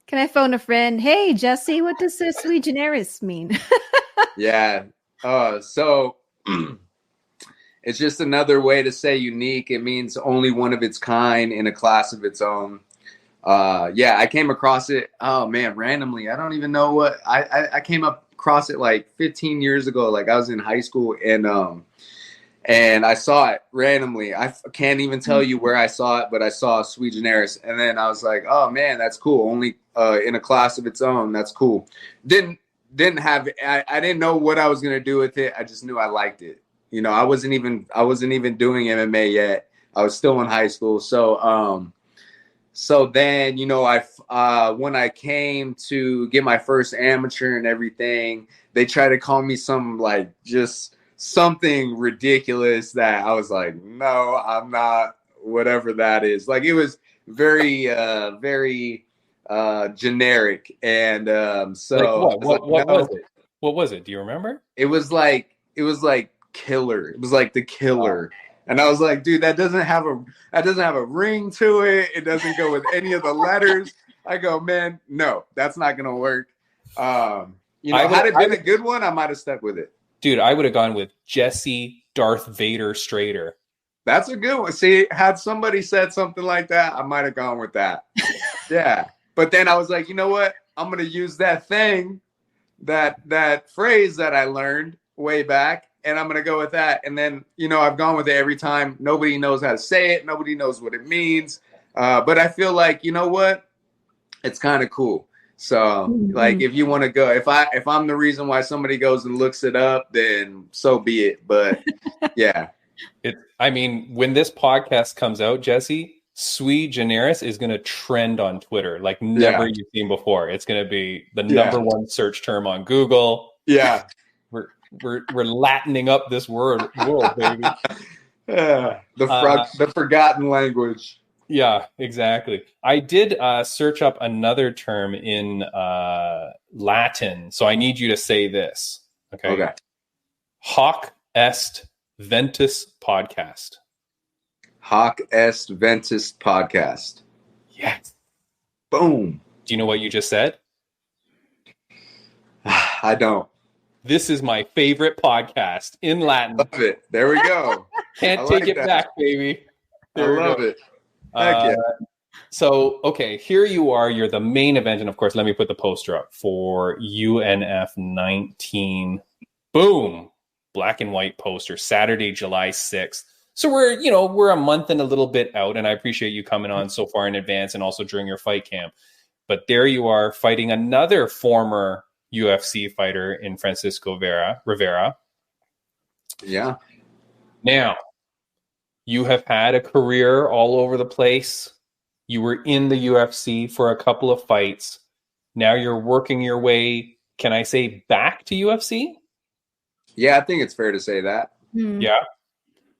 Can I phone a friend? Hey, Jesse, what does Sui Generis mean? Yeah. So it's just another way to say unique. It means only one of its kind in a class of its own. Yeah, I came across it. Oh man, randomly. I don't even know what I came across it like 15 years ago. Like I was in high school and I saw it randomly. I can't even tell you where I saw it, but I saw Sui Generis, and then I was like, "Oh man, that's cool." Only in a class of its own. That's cool. Didn't have. I didn't know what I was gonna do with it. I just knew I liked it. You know, I wasn't even doing MMA yet. I was still in high school. So then, you know, when I came to get my first amateur and everything, they tried to call me some like just something ridiculous that I was like, no, I'm not, whatever that is. Like it was very generic. And so like what was it? What was it? Do you remember? It was like killer. It was like the killer. And I was like, dude, that doesn't have a ring to it. It doesn't go with any of the letters. I go, man, no, that's not gonna work. You know, had it been a good one, I might have stuck with it. Dude, I would have gone with Jesse Darth Vader Strader. That's a good one. See, had somebody said something like that, I might have gone with that. Yeah. But then I was like, you know what? I'm gonna use that thing, that phrase that I learned way back, and I'm going to go with that. And then, you know, I've gone with it every time. Nobody knows how to say it. Nobody knows what it means. But I feel like, you know what? It's kind of cool. So like, if you want to go, if I'm the reason why somebody goes and looks it up, then so be it. But yeah. I mean, when this podcast comes out, Jesse, Sui Generis is going to trend on Twitter like never you've seen before. It's going to be the number one search term on Google. Yeah. We're Latining up this world, baby. The forgotten language. Yeah, exactly. I did search up another term in Latin, so I need you to say this. Okay. Hoc est ventus podcast. Hoc est ventus podcast. Yes. Boom. Do you know what you just said? I don't. This is my favorite podcast in Latin. Love it. There we go. Can't take it back, baby. There I love it. Heck yeah. So, okay, here you are. You're the main event. And of course, let me put the poster up for UNF 19. Boom. Black and white poster, Saturday, July 6th. So we're a month and a little bit out, and I appreciate you coming on so far in advance and also during your fight camp. But there you are fighting another former UFC fighter in Francisco Rivera. Yeah. Now, you have had a career all over the place. You were in the UFC for a couple of fights. Now you're working your way, can I say, back to UFC? Yeah, I think it's fair to say that. Yeah.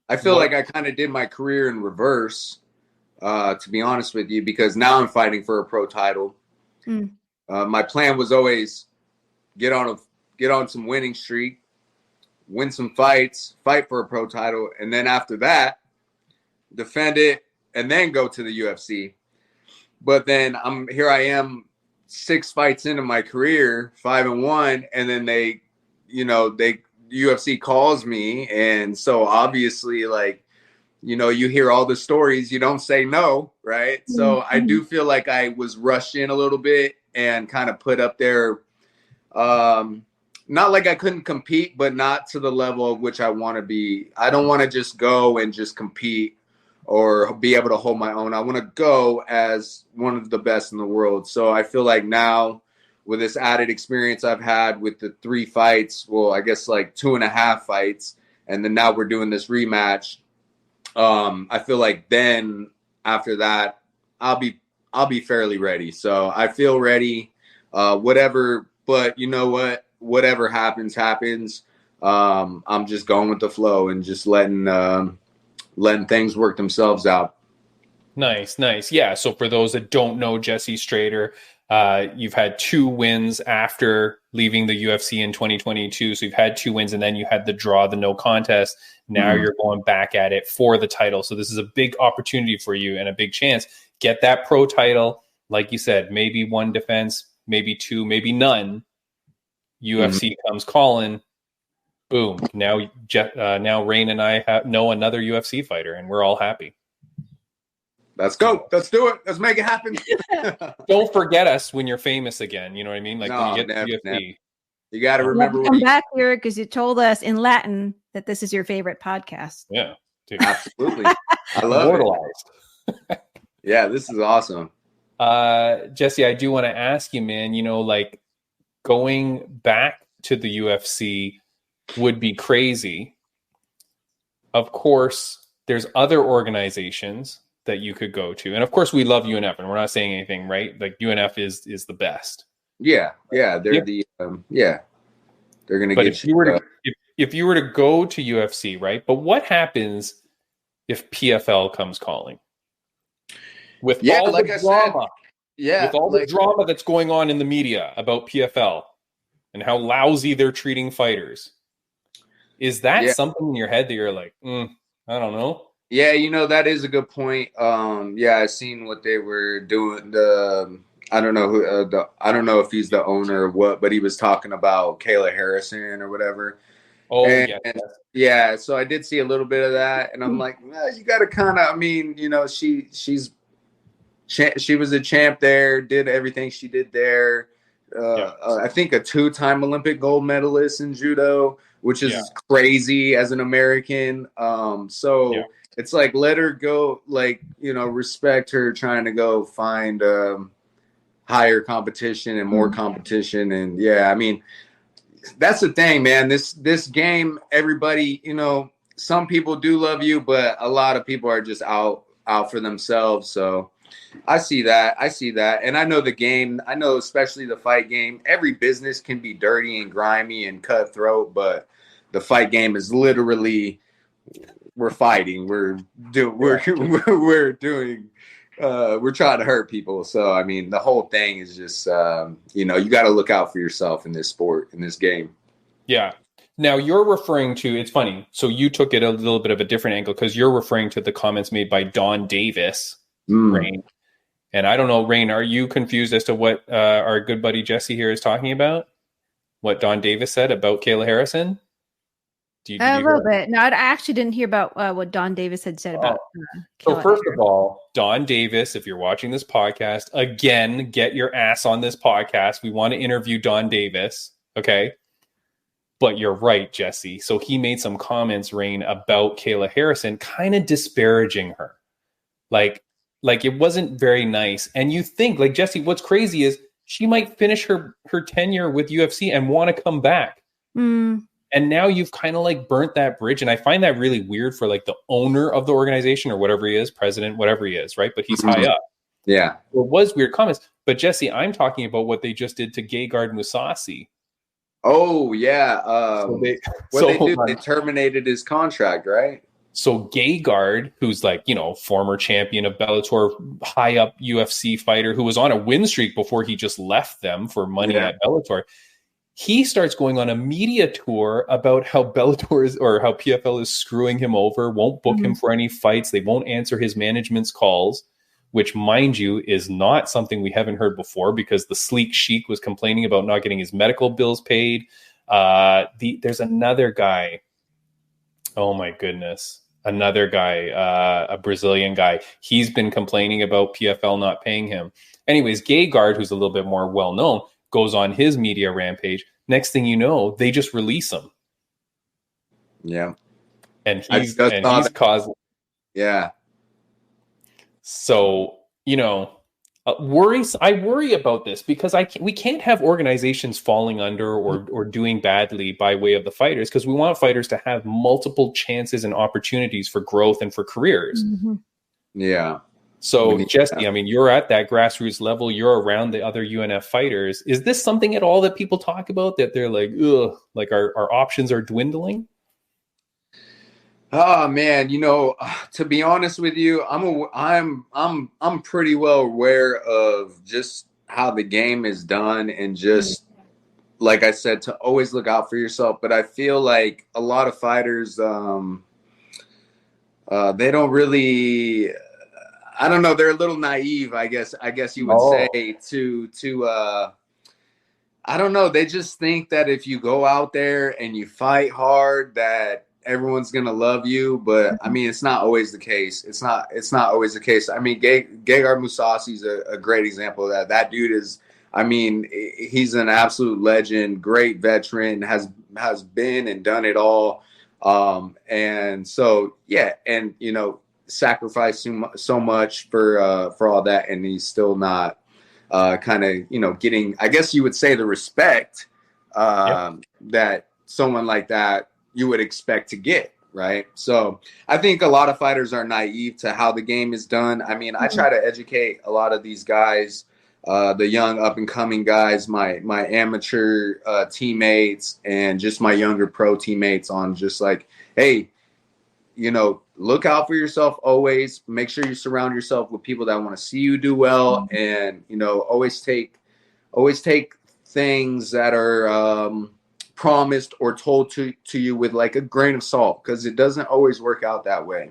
I feel like I kind of did my career in reverse, to be honest with you, because now I'm fighting for a pro title. My plan was always get on some winning streak, win some fights, fight for a pro title, and then after that, defend it, and then go to the UFC. But then here I am 6 fights into my career, 5-1, and then UFC calls me, and so obviously, like, you know, you hear all the stories, you don't say no, right? So I do feel like I was rushed in a little bit and kind of put up there. Not like I couldn't compete, but not to the level of which I want to be. I don't want to just go and just compete or be able to hold my own. I want to go as one of the best in the world. So I feel like now, with this added experience I've had with the 3 fights, well, I guess like 2.5 fights, and then now we're doing this rematch. I feel like then after that, I'll be fairly ready. So I feel ready. Whatever, but you know what? Whatever happens. I'm just going with the flow and just letting things work themselves out. Nice. Yeah. So for those that don't know Jesse Strader, you've had 2 wins after leaving the UFC in 2022. So you've had 2 wins, and then you had the draw, the no contest. Now you're going back at it for the title. So this is a big opportunity for you and a big chance. Get that pro title. Like you said, maybe 1 defense, maybe 2, maybe none. UFC comes calling. Boom. Now Rain and I know another UFC fighter, and we're all happy. Let's go. Let's do it. Let's make it happen. Don't forget us when you're famous again. You know what I mean? Like when you get to UFC. Never. You got to remember. Come back here because you told us in Latin that this is your favorite podcast. Yeah, dude. Absolutely. I love it. Yeah, this is awesome. Jesse, I do want to ask you, man, like going back to the UFC would be crazy. Of course, there's other organizations that you could go to. And of course, we love UNF, and we're not saying anything, right? Like UNF is the best. Yeah. They're they're going to get if you were to go to UFC, right? But what happens if PFL comes calling? With all the drama. With all the drama that's going on in the media about PFL and how lousy they're treating fighters. Is that something in your head that you're like, I don't know? Yeah, that is a good point. I seen what they were doing. I don't know who. I don't know if he's the owner or what, but he was talking about Kayla Harrison or whatever. Oh, yeah. So I did see a little bit of that, and I'm like, you got to kind of. I mean, she was a champ there, did everything she did there. I think a 2-time Olympic gold medalist in judo, which is crazy as an American. It's like, let her go, respect her trying to go find higher competition and more competition. And I mean, that's the thing, man. This game, everybody, some people do love you, but a lot of people are just out for themselves. So I see that. And I know the game. I know especially the fight game. Every business can be dirty and grimy and cutthroat, but the fight game is literally, we're fighting. We're trying to hurt people. So, I mean, the whole thing is just, you got to look out for yourself in this sport, in this game. Yeah. Now you're referring to, it's funny. So you took it a little bit of a different angle because you're referring to the comments made by Don Davis, Rain. And I don't know, Rain, are you confused as to what our good buddy Jesse here is talking about? What Don Davis said about Kayla Harrison? A little bit. No, I actually didn't hear about what Don Davis had said about. So first of all, Don Davis, if you're watching this podcast, again, get your ass on this podcast. We want to interview Don Davis, okay? But you're right, Jesse. So he made some comments, Rain, about Kayla Harrison, kind of disparaging her. Like it wasn't very nice. And you think, like, Jesse, what's crazy is she might finish her tenure with UFC and want to come back. And now you've kind of like burnt that bridge. And I find that really weird for like the owner of the organization or whatever he is, president, whatever he is, right? But he's high up. Yeah. It was weird comments. But Jesse, I'm talking about what they just did to Gegard Mousasi. Oh, yeah. They terminated his contract, right? So Gegard, who's like, former champion of Bellator, high up UFC fighter who was on a win streak before he just left them for money at Bellator. He starts going on a media tour about how Bellator is, or how PFL is screwing him over, won't book him for any fights. They won't answer his management's calls, which, mind you, is not something we haven't heard before because the Sleek Sheik was complaining about not getting his medical bills paid. There's another guy. Oh, my goodness. Another guy, a Brazilian guy. He's been complaining about PFL not paying him. Anyways, Gegard, who's a little bit more well-known, goes on his media rampage. Next thing you know, they just release him. Yeah. And he's caused. Yeah. So, I worry about this because we can't have organizations falling under or doing badly by way of the fighters because we want fighters to have multiple chances and opportunities for growth and for careers. Yeah. So, Jesse, I mean, you're at that grassroots level. You're around the other UNF fighters. Is this something at all that people talk about that they're like, ugh, like our options are dwindling? Oh man, to be honest with you, I'm pretty well aware of just how the game is done, and just like I said, to always look out for yourself. But I feel like a lot of fighters, they don't really. I don't know. They're a little naive, I guess you would say to. I don't know. They just think that if you go out there and you fight hard, that everyone's gonna love you. But I mean, it's not always the case. It's not always the case. I mean, Gegard Mousasi is a great example of that. That dude is. I mean, he's an absolute legend, great veteran, has been and done it all. And so yeah, and sacrificed so much for all that, and he's still not kind of getting, I guess you would say, the respect that someone like that you would expect to get, right? So I think a lot of fighters are naive to how the game is done. I mean, I try to educate a lot of these guys, the young up and coming guys, my amateur teammates, and just my younger pro teammates, on just like, hey, look out for yourself always. Make sure you surround yourself with people that want to see you do well, and always take things that are promised or told to you with like a grain of salt, because it doesn't always work out that way.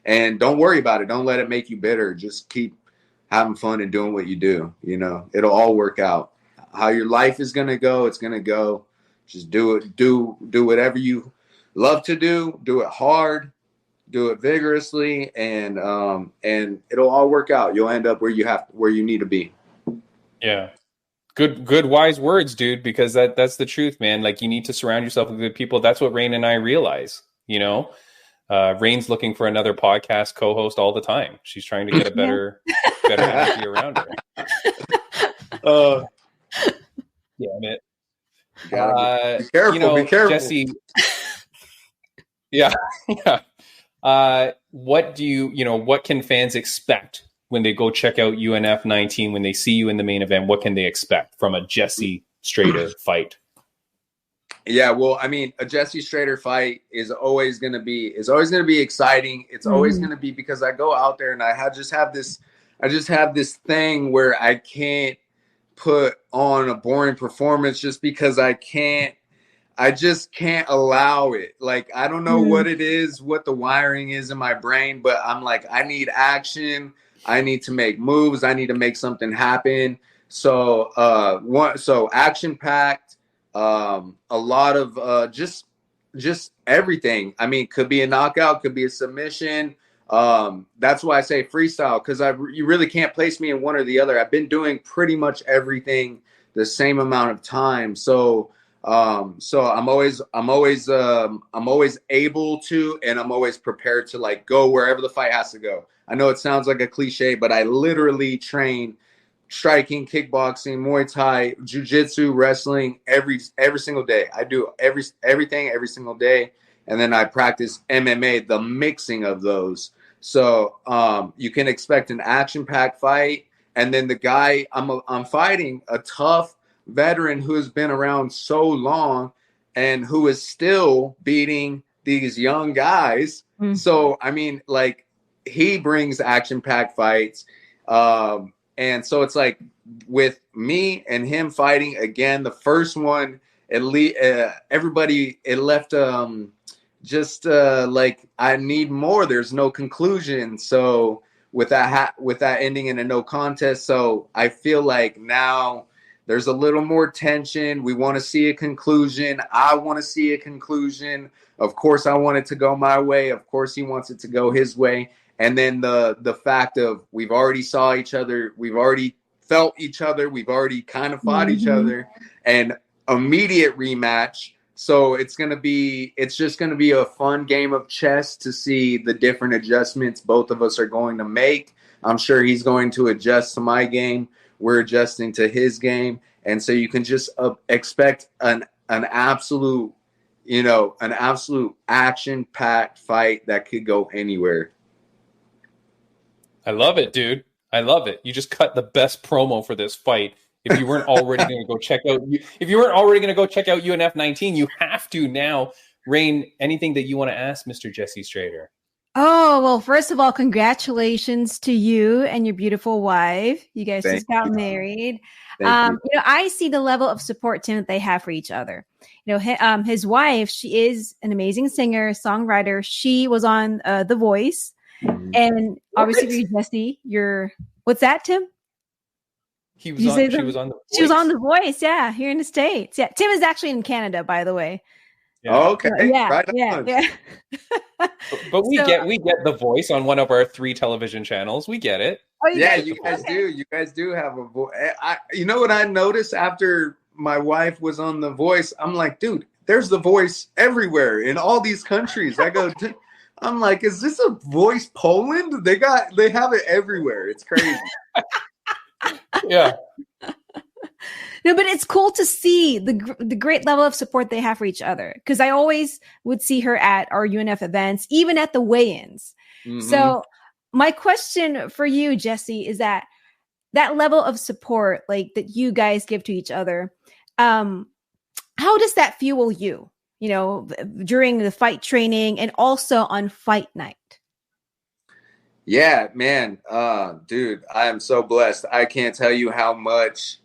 And don't worry about it. Don't let it make you bitter. Just keep having fun and doing what you do. It'll all work out. How your life is gonna go, it's gonna go. Just do it. Do whatever you love to do. Do it hard. Do it vigorously, and it'll all work out. You'll end up where you need to be. Yeah. Good wise words, dude, because that's the truth, man. Like, you need to surround yourself with good people. That's what Rain and I realize, Rain's looking for another podcast co-host all the time. She's trying to get a better energy around her. Damn it. Be careful, be careful. Jesse. Yeah. What can fans expect when they go check out UNF 19, when they see you in the main event? What can they expect from a Jesse Strader fight? Yeah, well, I mean, a Jesse Strader fight is always going to be exciting. It's always going to be, because I go out there and I just have this thing where I can't put on a boring performance just because I just can't allow it. Like, I don't know what it is, what the wiring is in my brain, but I'm like, I need action. I need to make moves. I need to make something happen. So, action packed, a lot of just everything. I mean, could be a knockout, could be a submission. That's why I say freestyle, because you really can't place me in one or the other. I've been doing pretty much everything the same amount of time. So I'm always able to, and I'm always prepared to like go wherever the fight has to go. I know it sounds like a cliche, but I literally train striking, kickboxing, Muay Thai, jiu-jitsu, wrestling every single day. I do everything every single day, and then I practice MMA, the mixing of those. So you can expect an action-packed fight, and then the guy I'm fighting, a tough veteran who has been around so long and who is still beating these young guys. So I mean, like, he brings action-packed fights, and so it's like with me and him fighting again, the first one, at least everybody, it left like, I need more. There's no conclusion. So with that ending in a no contest, so I feel like now there's a little more tension. We want to see a conclusion. I want to see a conclusion. Of course, I want it to go my way. Of course, he wants it to go his way. And then the fact of, we've already saw each other. We've already felt each other. We've already kind of fought each other, and immediate rematch. So it's just going to be a fun game of chess to see the different adjustments both of us are going to make. I'm sure he's going to adjust to my game. We're adjusting to his game. And so you can just expect an absolute action-packed fight that could go anywhere. I love it, dude. I love it. You just cut the best promo for this fight. If you weren't already going to go check out UNF 19, you have to now, Rain, anything that you want to ask Mr. Jesse Strader? Oh, well, first of all, congratulations to you and your beautiful wife. You guys just got married. Thank you. I see the level of support, Tim, that they have for each other. His wife, she is an amazing singer, songwriter. She was on The Voice. And obviously, for you, Jesse, what's that, Tim? She was on The Voice. She was on The Voice, yeah, here in the States. Yeah, Tim is actually in Canada, by the way. Yeah. Oh, okay. Yeah, right yeah. But we get The Voice on one of our 3 television channels. We get it. Oh, You guys do. You guys do have a voice. You know what I noticed after my wife was on The Voice? I'm like, dude, there's The Voice everywhere in all these countries. I'm like, is this a Voice Poland? They have it everywhere. It's crazy. Yeah. No, but it's cool to see the great level of support they have for each other. Because I always would see her at our UNF events, even at the weigh-ins. Mm-hmm. So my question for you, Jesse, is that level of support, like that you guys give to each other, how does that fuel you? During the fight training and also on fight night. Yeah, man. Dude, I am so blessed. I can't tell you how much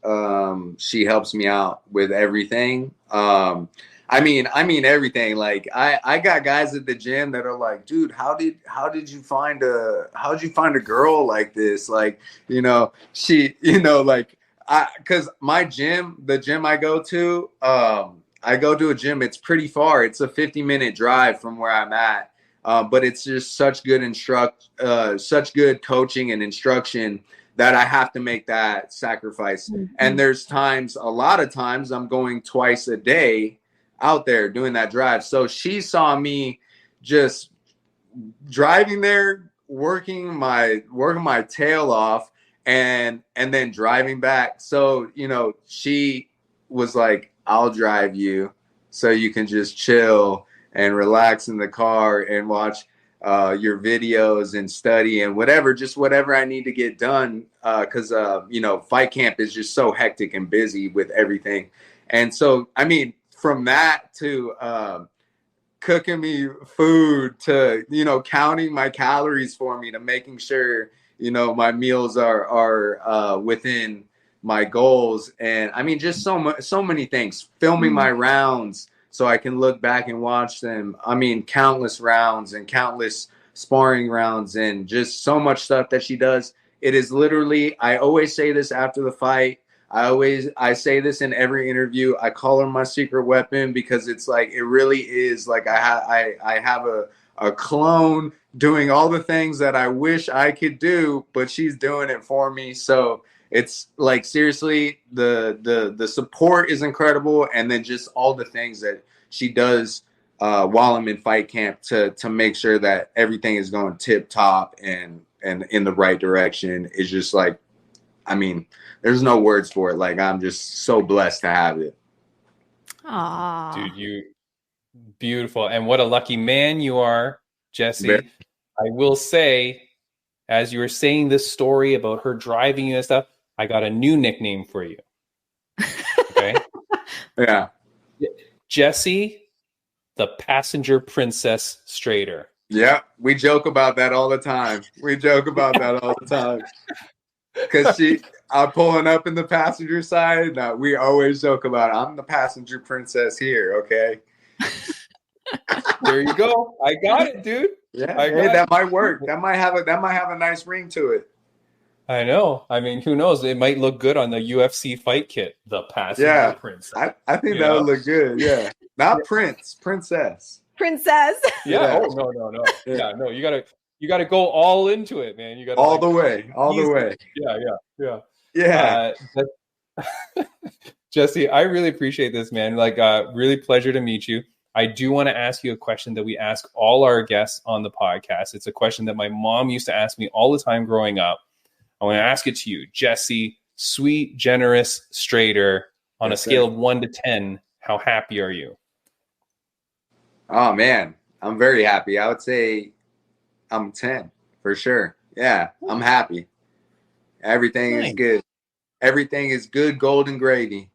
she helps me out with everything. I mean everything. Like I got guys at the gym that are like, dude, how did you find a girl like this? Like, she, cause my gym, the gym I go to a gym. It's pretty far. It's a 50-minute drive from where I'm at. But it's just such good coaching and instruction that I have to make that sacrifice. Mm-hmm. And there's a lot of times I'm going twice a day out there doing that drive. So she saw me just driving there, working my tail off and then driving back. So, she was like, I'll drive you so you can just chill and relax in the car and watch your videos and study and whatever I need to get done. Cause fight camp is just so hectic and busy with everything. And so, I mean, from that to cooking me food to, counting my calories for me to making sure, my meals are within my goals. And I mean, just so many things, filming my rounds, so I can look back and watch them. I mean, countless rounds and countless sparring rounds and just so much stuff that she does. It is literally, I always say this after the fight. I say this in every interview. I call her my secret weapon because it's like, it really is like I have a clone doing all the things that I wish I could do, but she's doing it for me. So it's like, seriously, the support is incredible. And then just all the things that she does while I'm in fight camp to make sure that everything is going tip top and in the right direction is just like, I mean, there's no words for it. Like, I'm just so blessed to have it. Aww. Dude, you beautiful. And what a lucky man you are, Jesse. I will say, as you were saying this story about her driving you and stuff, I got a new nickname for you. Okay. Yeah. Jesse, the Passenger Princess Strader. Yeah. We joke about that all the time. Because I'm pulling up in the passenger side. No, we always joke about it. I'm the passenger princess here. Okay. There you go. I got it, dude. Yeah. That might work. That might have a nice ring to it. I know. I mean, who knows? It might look good on the UFC fight kit. The Passenger Princess. I think that would look good. Yeah. Not Prince, Princess. Yeah. Oh, no. Yeah. No, you gotta go all into it, man. You gotta all the way. Yeah. Jesse, I really appreciate this, man. Like, really pleasure to meet you. I do want to ask you a question that we ask all our guests on the podcast. It's a question that my mom used to ask me all the time growing up. I want to ask it to you, Jesse, Sui Generis Strader, on a scale of 1 to 10, how happy are you? Oh, man, I'm very happy. I would say I'm 10 for sure. Yeah, I'm happy. Everything is good. Everything is good, golden gravy.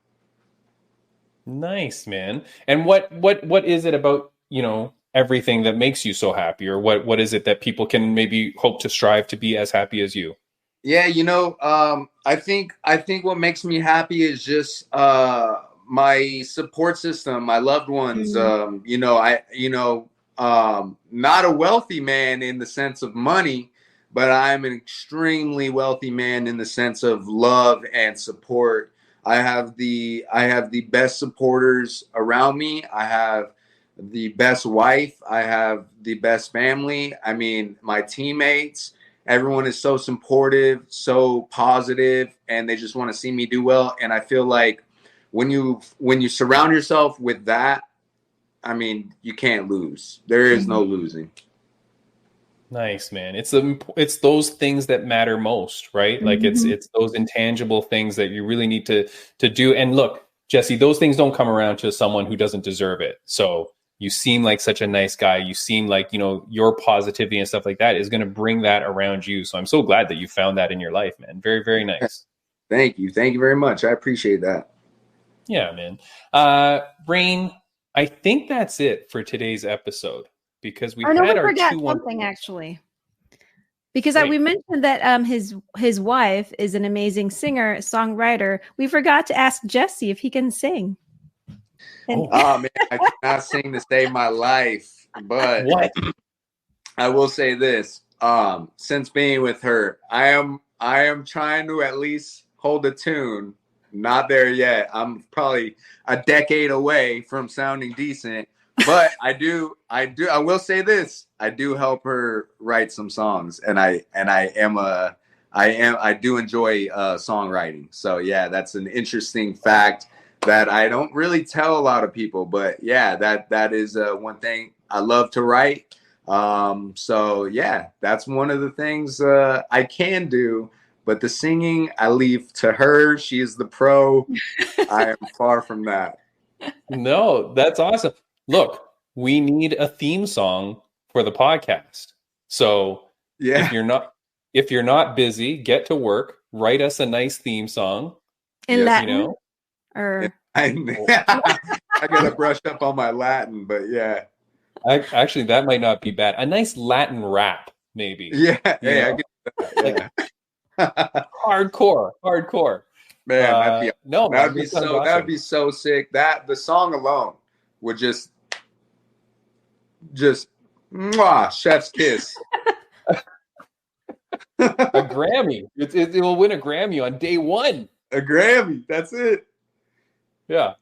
Nice, man. And what is it about everything that makes you so happy, or what is it that people can maybe hope to strive to be as happy as you? Yeah, I think what makes me happy is just my support system, my loved ones. Not a wealthy man in the sense of money, but I'm an extremely wealthy man in the sense of love and support. I have the best supporters around me. I have the best wife. I have the best family. I mean, my teammates. Everyone is so supportive, so positive, and they just want to see me do well. And I feel like when you surround yourself with that, I mean, you can't lose. There is no losing. Nice, man. It's those things that matter most, right? Like it's those intangible things that you really need to do. And look, Jesse, those things don't come around to someone who doesn't deserve it. So you seem like such a nice guy. You seem like, your positivity and stuff like that is going to bring that around you. So I'm so glad that you found that in your life, man. Very, very nice. Thank you. Thank you very much. I appreciate that. Yeah, man. Rain, I think that's it for today's episode, because we forgot something actually. Because we mentioned that his wife is an amazing singer, songwriter. We forgot to ask Jesse if he can sing. Man, I cannot sing to save my life, but what? I will say this: since being with her, I am trying to at least hold a tune. Not there yet. I'm probably a decade away from sounding decent, but I will say this: I do help her write some songs, and I do enjoy songwriting. So yeah, that's an interesting fact that I don't really tell a lot of people, but yeah, that is one thing I love to write. So yeah, that's one of the things I can do, but the singing I leave to her. She is the pro. I am far from that. No, that's awesome. Look, we need a theme song for the podcast. So yeah, if you're not busy, get to work, write us a nice theme song. In Latin? Or I gotta brush up on my Latin, but yeah. Actually, that might not be bad. A nice Latin rap, maybe. Yeah, I get that. Yeah. Hardcore. Man, that'd be so sick. That the song alone would just mwah, chef's kiss. A Grammy. It will win a Grammy on day one. A Grammy. That's it. Yeah.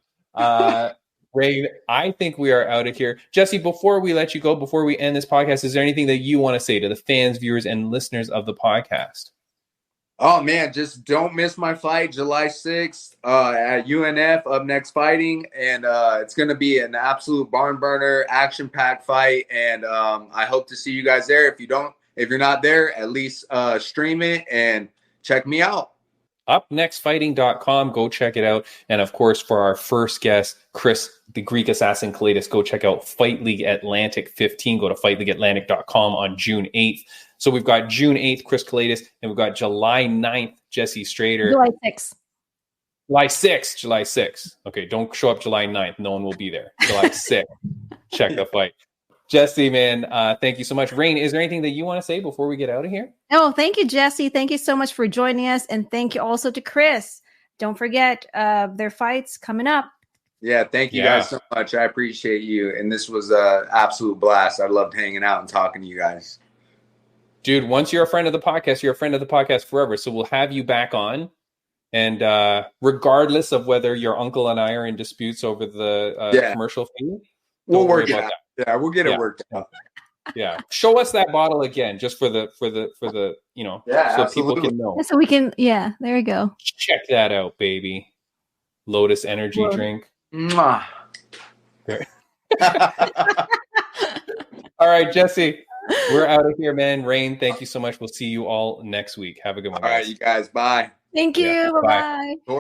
Ray, I think we are out of here. Jesse, before we let you go, before we end this podcast, is there anything that you want to say to the fans, viewers, and listeners of the podcast? Oh, man, just don't miss my fight July 6th at UNF, Up Next Fighting. And it's going to be an absolute barn burner, action-packed fight. And I hope to see you guys there. If you're not there, at least stream it and check me out. upnextfighting.com. Go check it out. And of course, for our first guest, Chris, the Greek assassin Kelades, go check out Fight League Atlantic 15. Go to fightleagueatlantic.com on June 8th. So we've got June 8th, Chris Kelades, and we've got July 9th, Jesse Strader. July 6th. Okay, don't show up July 9th. No one will be there. July 6th. Check the fight. Jesse, man, thank you so much. Rain, is there anything that you want to say before we get out of here? Oh, thank you, Jesse. Thank you so much for joining us. And thank you also to Chris. Don't forget their fights coming up. Yeah, thank you guys so much. I appreciate you. And this was an absolute blast. I loved hanging out and talking to you guys. Dude, once you're a friend of the podcast, you're a friend of the podcast forever. So we'll have you back on. And regardless of whether your uncle and I are in disputes over the commercial fee, we'll work it out. Yeah, we'll get it worked out. Yeah, show us that bottle again, just for the so absolutely. people can know. So we can, there we go. Check that out, baby. Lotus Energy drink. Mwah. All right, Jesse, we're out of here, man. Rain, thank you so much. We'll see you all next week. Have a good one. All right, you guys. Bye. Thank you. Bye-bye.